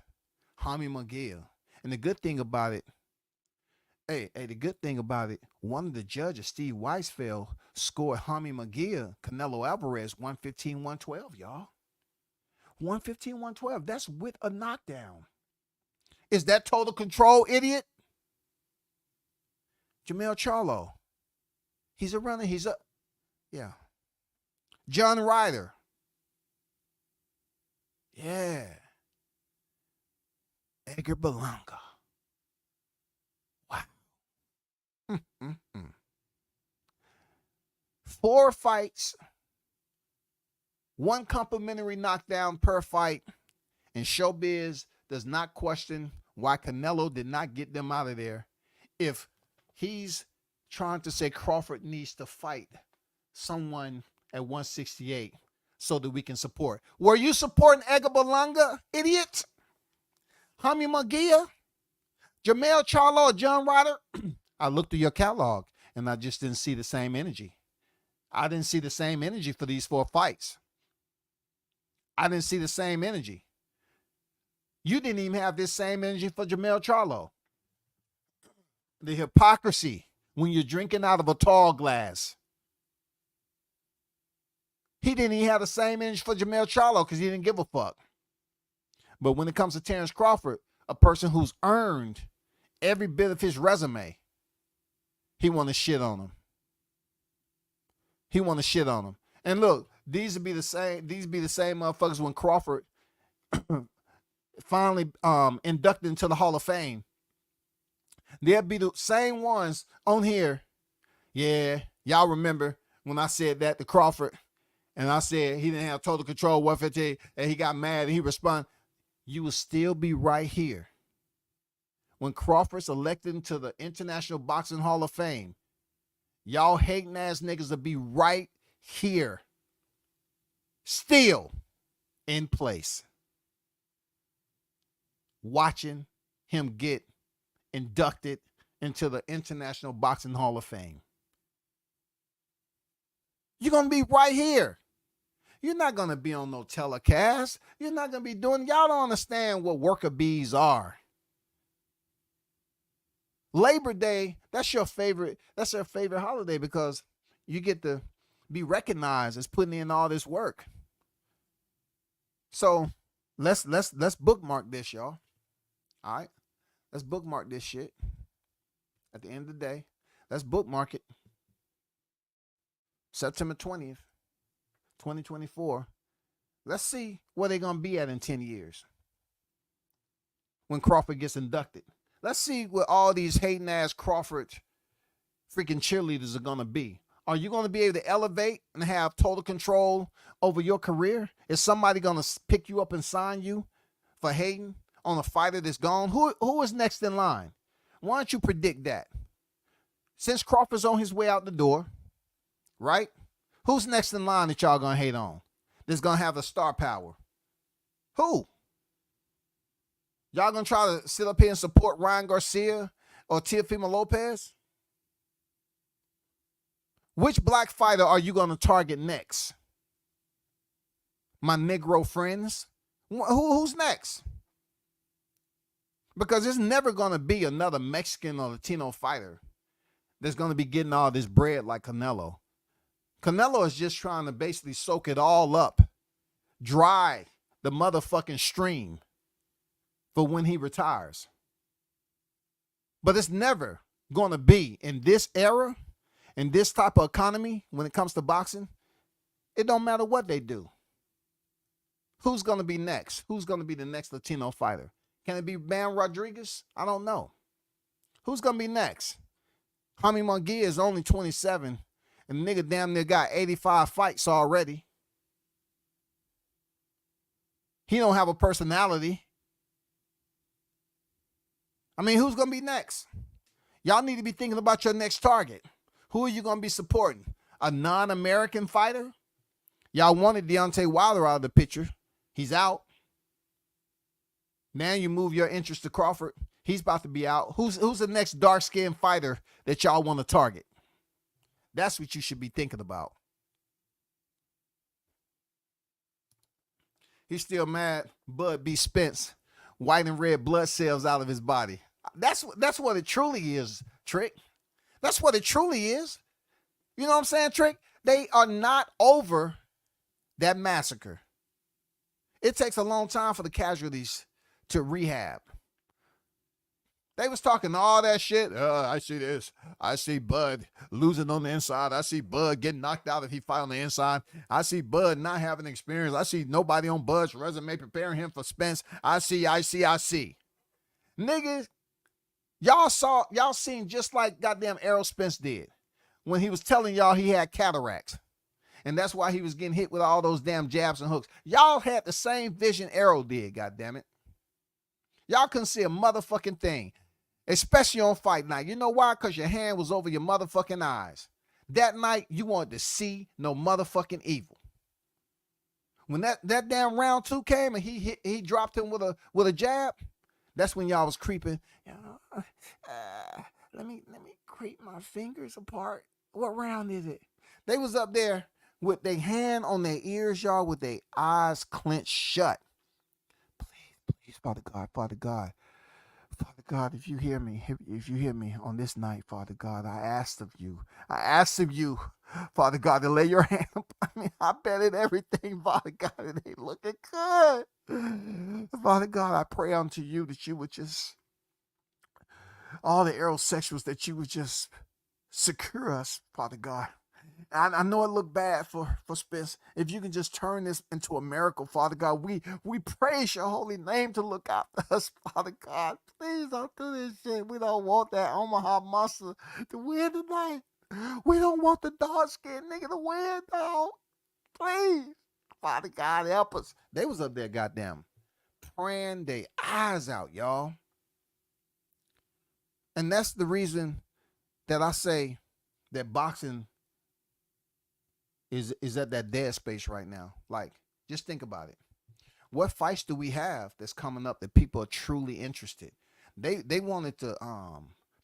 Jaime Munguia. And the good thing about it, one of the judges, Steve Weisfeld, scored Jaime Munguia, Canelo Alvarez, 115-112, y'all. 115-112. That's with a knockdown. Is that total control, idiot? Jamel Charlo. He's a runner. Yeah. John Ryder. Yeah. Edgar Berlanga. Wow. 4 fights, 1 complimentary knockdown per fight, and Showbiz does not question why Canelo did not get them out of there. If he's trying to say Crawford needs to fight someone at 168 so that we can support. Were you supporting Edgar Berlanga, idiot? Jaime Munguia? Jamel Charlo or John Ryder? I looked through your catalog and I just didn't see the same energy. I didn't see the same energy for these 4 fights. I didn't see the same energy. You didn't even have this same energy for Jermell Charlo. The hypocrisy when you're drinking out of a tall glass. He didn't even have the same energy for Jermell Charlo because he didn't give a fuck. But when it comes to Terrence Crawford, a person who's earned every bit of his resume, he want to shit on him. He want to shit on him. And look, these be the same motherfuckers when Crawford finally inducted into the Hall of Fame. They'll be the same ones on here. Yeah, y'all remember when I said that to Crawford, and I said he didn't have total control, 150, and he got mad and he responded. You will still be right here. When Crawford's elected into the International Boxing Hall of Fame, y'all hating ass niggas will be right here. Still in place. Watching him get inducted into the International Boxing Hall of Fame. You're going to be right here. You're not going to be on no telecast. You're not going to be doing, y'all don't understand what worker bees are. Labor Day, that's your favorite holiday because you get to be recognized as putting in all this work. So let's bookmark this, y'all. All right? Let's bookmark this shit. At the end of the day, let's bookmark it. September 20th, 2024. Let's see where they're going to be at in 10 years when Crawford gets inducted. Let's see what all these hating ass Crawford freaking cheerleaders are going to be. Are you going to be able to elevate and have total control over your career? Is somebody going to pick you up and sign you for hating on a fighter that's gone? Who is next in line? Why don't you predict that? Since Crawford's on his way out the door, right? Who's next in line that y'all going to hate on? That's going to have the star power? Who? Y'all going to try to sit up here and support Ryan Garcia or Teofimo Lopez? Which black fighter are you going to target next? My Negro friends? Who's next? Because there's never going to be another Mexican or Latino fighter that's going to be getting all this bread like Canelo. Canelo is just trying to basically soak it all up, dry the motherfucking stream for when he retires. But it's never going to be in this era, in this type of economy, when it comes to boxing, it don't matter what they do. Who's going to be next? Who's going to be the next Latino fighter? Can it be Bam Rodriguez? I don't know. Who's going to be next? Jaime Munguia is only 27, and the nigga damn near got 85 fights already. He don't have a personality. I mean, who's going to be next? Y'all need to be thinking about your next target. Who are you going to be supporting? A non-American fighter? Y'all wanted Deontay Wilder out of the picture. He's out. Now you move your interest to Crawford. He's about to be out. Who's the next dark-skinned fighter that y'all want to target? That's what you should be thinking about. He's still mad. Bud B. Spence, white and red blood cells out of his body. That's what it truly is, Trick. That's what it truly is. You know what I'm saying, Trick? They are not over that massacre. It takes a long time for the casualties to rehab. They was talking all that shit. I see this. I see Bud losing on the inside. I see Bud getting knocked out if he fight on the inside. I see Bud not having experience. I see nobody on Bud's resume preparing him for Spence. I see. Niggas, y'all seen just like goddamn Errol Spence did when he was telling y'all he had cataracts. And that's why he was getting hit with all those damn jabs and hooks. Y'all had the same vision Errol did, goddammit. Y'all couldn't see a motherfucking thing, especially on fight night. You know why? Because your hand was over your motherfucking eyes. That night, you wanted to see no motherfucking evil. When that damn round 2 came and he dropped him with a jab, that's when y'all was creeping. Let me scrape my fingers apart. What round is it? They was up there with their hand on their ears, y'all, with their eyes clenched shut. Please, Father God, Father God. Father God, if you hear me, if you hear me on this night, Father God, I asked of you, Father God, to lay your hand upon me. I bet it everything, Father God, it ain't looking good. Father God, I pray unto you that you would just, all the aerosexuals, that you would just secure us, Father God. I know it looked bad for Spence. If you can just turn this into a miracle, Father God, we praise your holy name to look after us, Father God. Please don't do this shit. We don't want that Omaha monster to win tonight. We don't want the dark skinned nigga to win, dog. Please. Father God, help us. They was up there, goddamn, praying their eyes out, y'all. And that's the reason that I say that boxing is at that dead space right now. Like, just think about it. What fights do we have that's coming up that people are truly interested? They wanted to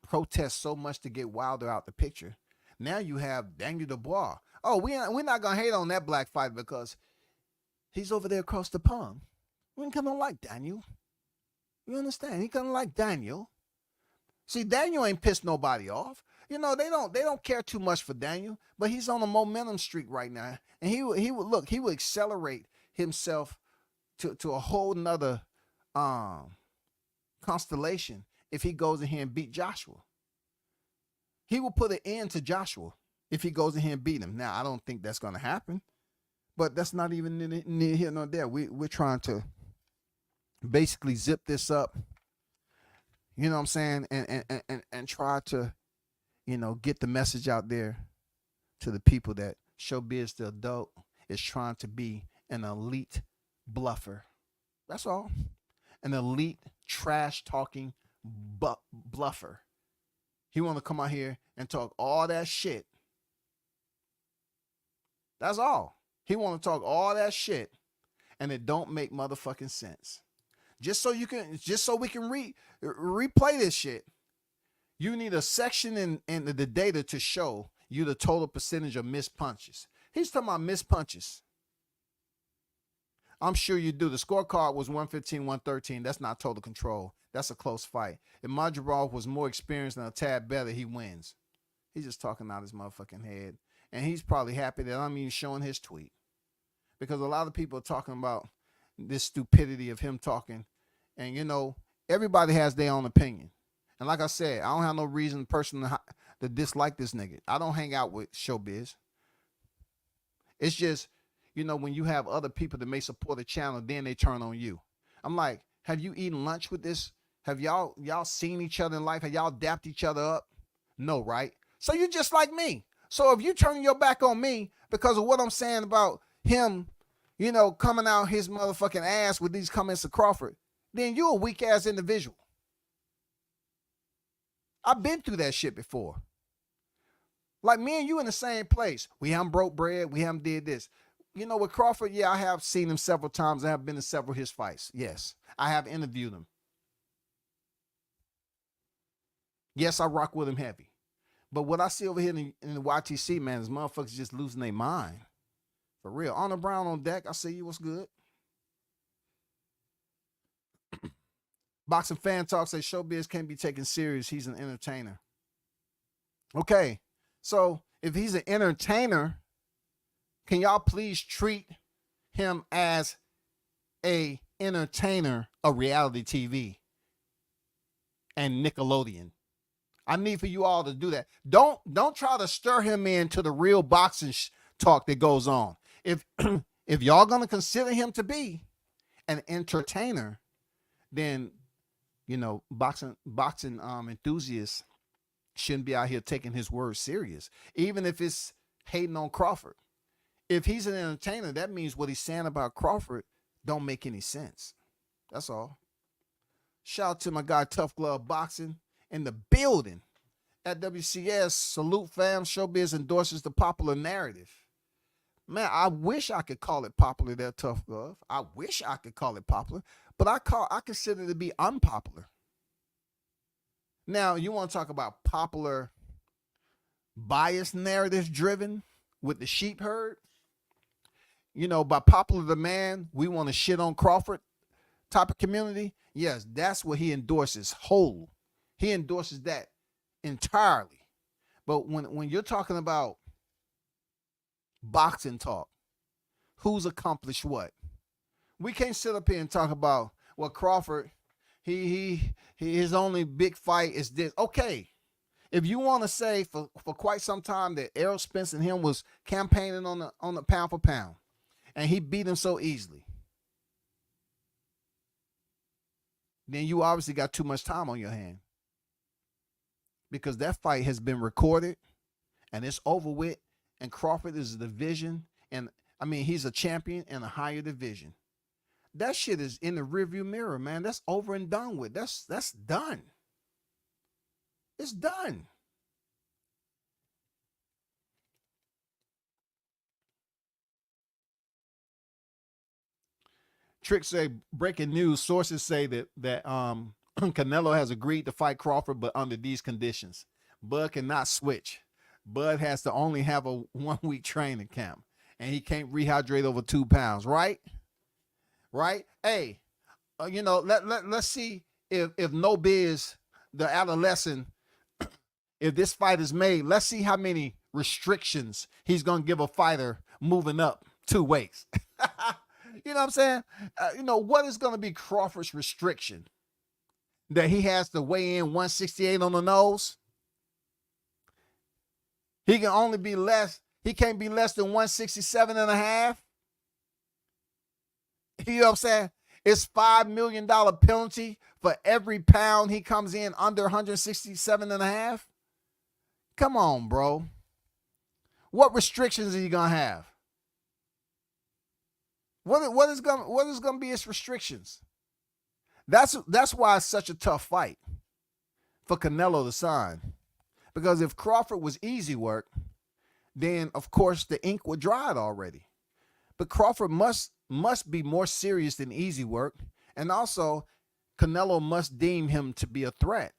protest so much to get Wilder out the picture. Now you have Daniel Dubois. Oh, we're not gonna hate on that black fighter because he's over there across the pond. We ain't gonna like Daniel. You understand? He gonna like Daniel. See, Daniel ain't pissed nobody off. You know, they don't care too much for Daniel, but he's on a momentum streak right now. And he would accelerate himself to a whole nother constellation if he goes in here and beat Joshua. He will put an end to Joshua if he goes in here and beat him. Now, I don't think that's gonna happen, but that's not even near here nor there. We're trying to basically zip this up. You know what I'm saying? And try to, you know, get the message out there to the people that showbiz, the adult, is trying to be an elite bluffer. That's all. An elite trash talking bluffer. He want to come out here and talk all that shit. That's all. He want to talk all that shit, and it don't make motherfucking sense. Just so we can replay this shit, you need a section in the data to show you the total percentage of missed punches. He's talking about missed punches. I'm sure you do. The scorecard was 115-113. That's not total control. That's a close fight. If Majorov was more experienced and a tad better, he wins. He's just talking out his motherfucking head. And he's probably happy that I'm even showing his tweet. Because a lot of people are talking about this stupidity of him talking. And, you know, everybody has their own opinion. And like I said, I don't have no reason personally to dislike this nigga. I don't hang out with showbiz. It's just, you know, when you have other people that may support the channel, then they turn on you. I'm like, have you eaten lunch with this? Have y'all seen each other in life? Have y'all dapped each other up? No, right? So you're just like me. So if you turning your back on me because of what I'm saying about him, you know, coming out his motherfucking ass with these comments of Crawford, then you're a weak ass individual. I've been through that shit before. Like me and you in the same place. We haven't broke bread. We haven't did this. You know, with Crawford, yeah, I have seen him several times. I have been to several of his fights. Yes. I have interviewed him. Yes, I rock with him heavy. But what I see over here in the YTC, man, is motherfuckers just losing their mind. For real. Honor Brown on deck. I see you. What's good? Boxing Fan Talk says showbiz can't be taken serious. He's an entertainer. Okay. So if he's an entertainer, can y'all please treat him as a entertainer of reality TV and Nickelodeon? I need for you all to do that. Don't try to stir him into the real boxing talk that goes on. If y'all gonna consider him to be an entertainer, then you know boxing enthusiasts shouldn't be out here taking his word serious, even if it's hating on Crawford. If he's an entertainer, that means what he's saying about Crawford don't make any sense. That's all. Shout out to my guy Tough Glove Boxing in the building at WCS. Salute, fam. Showbiz endorses the popular narrative. Man, I wish I could call it popular there, Tough Glove. I wish I could call it popular, but I consider it to be unpopular. Now, you want to talk about popular biased narratives driven with the sheep herd. By popular demand, we want to shit on Crawford type of community. Yes, that's what he endorses whole. He endorses that entirely. But when you're talking about boxing talk, who's accomplished what? We can't sit up here and talk about, well, Crawford, he his only big fight is this. Okay. If you want to say for quite some time that Errol Spence and him was campaigning on the pound for pound, and he beat him so easily, then you obviously got too much time on your hand. Because that fight has been recorded and it's over with, and Crawford is a division, and he's a champion in a higher division. That shit is in the rearview mirror, man. That's over and done with. That's done. It's done. Trick say, breaking news, sources say that Canelo has agreed to fight Crawford, but under these conditions. Bud cannot switch. Bud has to only have a 1 week training camp, and he can't rehydrate over 2 pounds, right? Right? Hey, let's see if No Biz, the adolescent, if this fight is made, let's see how many restrictions he's going to give a fighter moving up 2 weights. You know what I'm saying? What is going to be Crawford's restriction? That he has to weigh in 168 on the nose? He can only be less. He can't be less than 167 and a half. You know what I'm saying? It's $5 million penalty for every pound he comes in under 167 and a half. Come on, bro. What restrictions are you going to have? What is going to be his restrictions? That's why it's such a tough fight for Canelo to sign. Because if Crawford was easy work, then of course the ink would dry already. But Crawford must be more serious than easy work, and also Canelo must deem him to be a threat.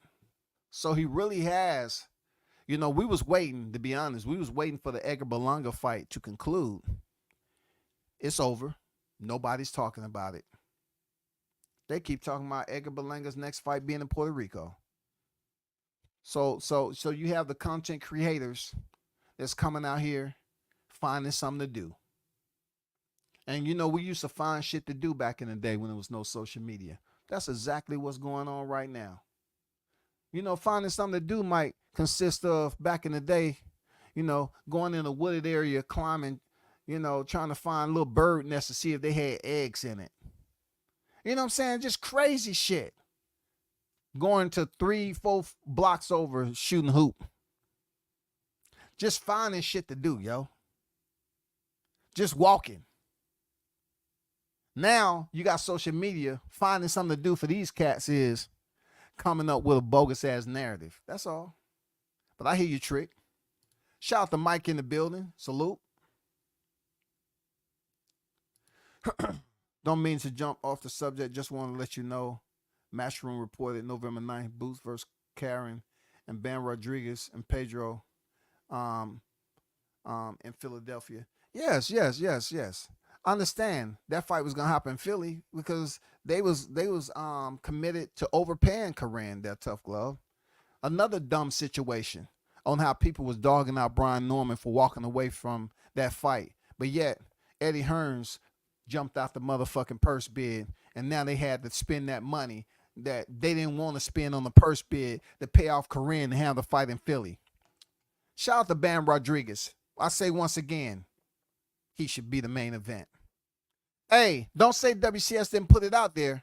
So he really has, we was waiting, to be honest, we was waiting for the Edgar Berlanga fight to conclude. It's over. Nobody's talking about it. They keep talking about Edgar Berlanga's next fight being in Puerto Rico. So you have the content creators that's coming out here finding something to do. And we used to find shit to do back in the day when there was no social media. That's exactly what's going on right now. Finding something to do might consist of, back in the day, going in a wooded area, climbing, trying to find little bird nests to see if they had eggs in it. You know what I'm saying? Just crazy shit. Going to 3-4 blocks over, shooting hoop. Just finding shit to do, yo. Just walking. Now you got social media. Finding something to do for these cats is coming up with a bogus ass narrative. That's all. But I hear you, Trick. Shout out to Mike in the building. Salute. Don't mean to jump off the subject. Just want to let you know. Matchroom reported November 9th, Booth versus Karen and Ben Rodriguez and Pedro in Philadelphia. Yes. I understand that fight was gonna happen in Philly because they was committed to overpaying Corinne, that tough glove. Another dumb situation on how people was dogging out Brian Norman for walking away from that fight. But yet Eddie Hearns jumped out the motherfucking purse bid, and now they had to spend that money that they didn't want to spend on the purse bid to pay off Corinne to have the fight in Philly. Shout out to Bam Rodriguez. I say once again, he should be the main event. Hey, don't say WCS didn't put it out there,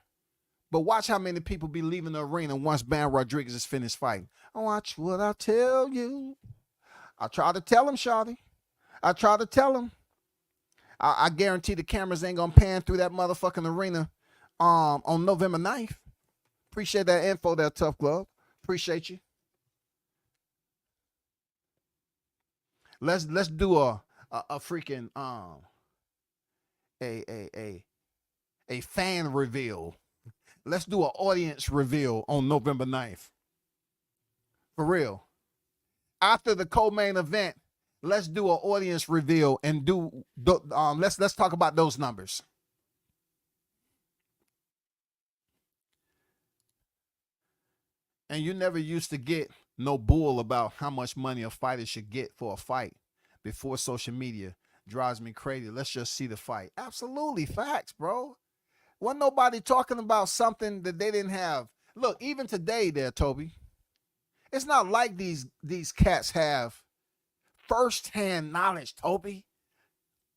but watch how many people be leaving the arena once Bam Rodriguez is finished fighting. Watch what I tell you. I try to tell him, Shawty. I try to tell him. I guarantee the cameras ain't gonna pan through that motherfucking arena on November 9th. Appreciate that info, that tough glove. Appreciate you. Let's do a freaking a fan reveal. Let's do an audience reveal on November 9th. For real. after the co-main event, let's do an audience reveal and let's talk about those numbers. And you never used to get no bull about how much money a fighter should get for a fight before social media. Drives me crazy. Let's just see the fight. Absolutely. Facts, bro. Wasn't nobody talking about something that they didn't have. Look, even today there, Toby, it's not like these cats have first-hand knowledge, Toby.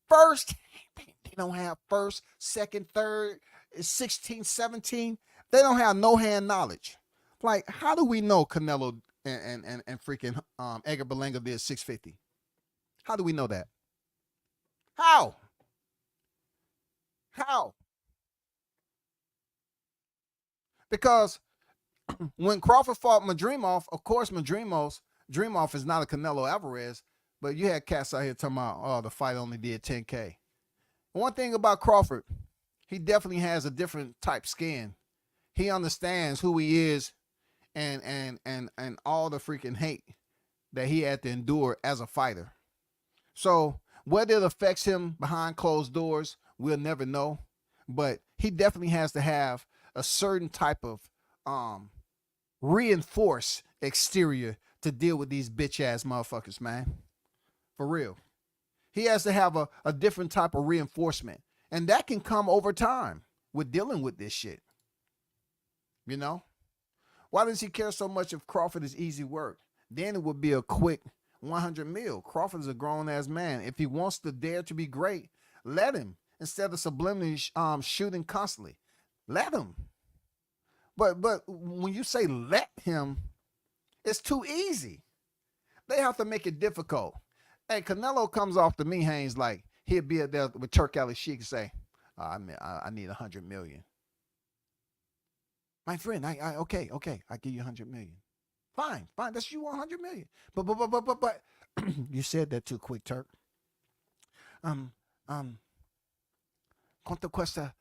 They don't have first, second, third, 16, 17. They don't have no hand knowledge. Like, how do we know Canelo and freaking Edgar Berlanga did 650? How do we know that? How? Because when Crawford fought Madrimov, of course Madrimov is not a Canelo Alvarez, but you had cats out here talking about, oh, the fight only did 10K. One thing about Crawford, he definitely has a different type skin. He understands who he is and all the freaking hate that he had to endure as a fighter. So whether it affects him behind closed doors, we'll never know. But he definitely has to have a certain type of reinforced exterior to deal with these bitch ass motherfuckers, man. For real. He has to have a different type of reinforcement. And that can come over time with dealing with this shit. You know? Why does he care so much if Crawford is easy work? Then it would be a quick 100 mil. Crawford is a grown-ass man. If he wants to dare to be great, let him. Instead of subliminally shooting constantly. Let him. But when you say let him, it's too easy. They have to make it difficult. Hey, Canelo comes off the me, Haynes, like he'd be there with Turk Ali Sheik and say, I need 100 million. My friend, okay, I give you 100 million. Fine, that's you 100 million. But you said that too quick, Turk. ¿Cuánto cuesta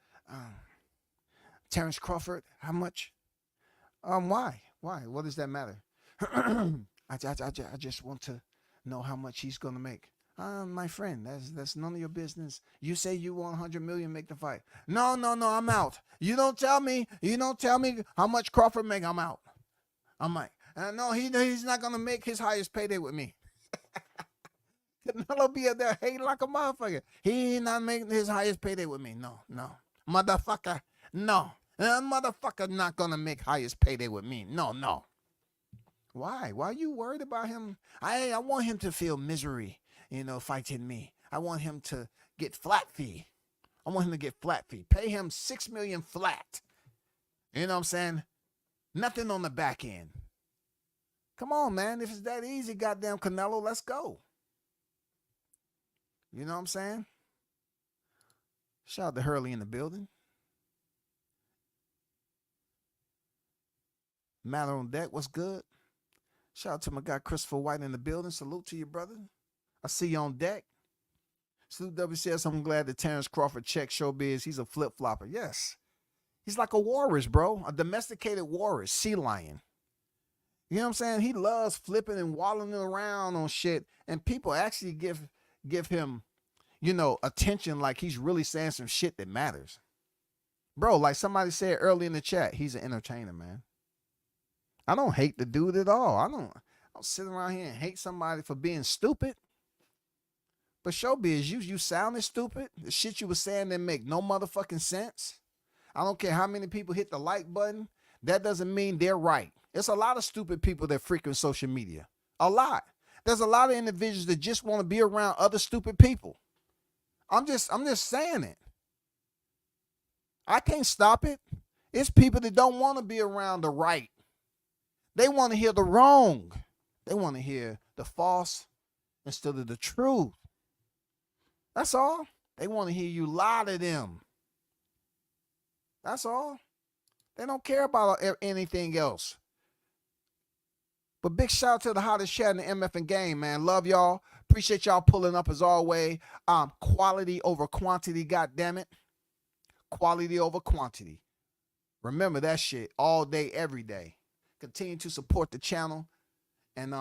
Terrence Crawford? How much? Why? What does that matter? I just want to know how much he's gonna make. My friend, that's none of your business. You say you want 100 million, make the fight. No, I'm out. You don't tell me how much Crawford make. I'm out. I'm like, no, he's not gonna make his highest payday with me. Canelo be up there hating like a motherfucker. He not making his highest payday with me. No, motherfucker, no. Motherfucker not gonna make highest payday with me. No. Why? Why are you worried about him? I want him to feel misery, fighting me. I want him to get flat fee. Pay him $6 million flat. You know what I'm saying? Nothing on the back end. Come on, man. If it's that easy, goddamn Canelo, let's go. You know what I'm saying? Shout out to Hurley in the building. Matter on deck, what's good? Shout out to my guy Christopher White in the building. Salute to you, brother. I see you on deck. Salute WCS. I'm glad that Terrence Crawford checked showbiz. He's a flip-flopper. Yes. He's like a walrus, bro. A domesticated walrus. Sea lion. You know what I'm saying? He loves flipping and wallowing around on shit. And people actually give him, attention like he's really saying some shit that matters. Bro, like somebody said early in the chat, he's an entertainer, man. I don't hate the dude at all. I don't sit around here and hate somebody for being stupid. But showbiz, you sounded stupid. The shit you was saying didn't make no motherfucking sense. I don't care how many people hit the like button. That doesn't mean they're right. It's a lot of stupid people that frequent social media. A lot. There's a lot of individuals that just want to be around other stupid people. I'm just saying it. I can't stop it. It's people that don't want to be around the right. They want to hear the wrong. They want to hear the false instead of the truth. That's all. They want to hear you lie to them. That's all. They don't care about anything else. But big shout out to the hottest chat in the MF game, man. Love y'all. Appreciate y'all pulling up as always. Quality over quantity, goddammit. Quality over quantity. Remember that shit all day, every day. Continue to support the channel And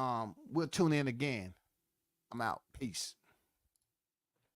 we'll tune in again. I'm out. Peace.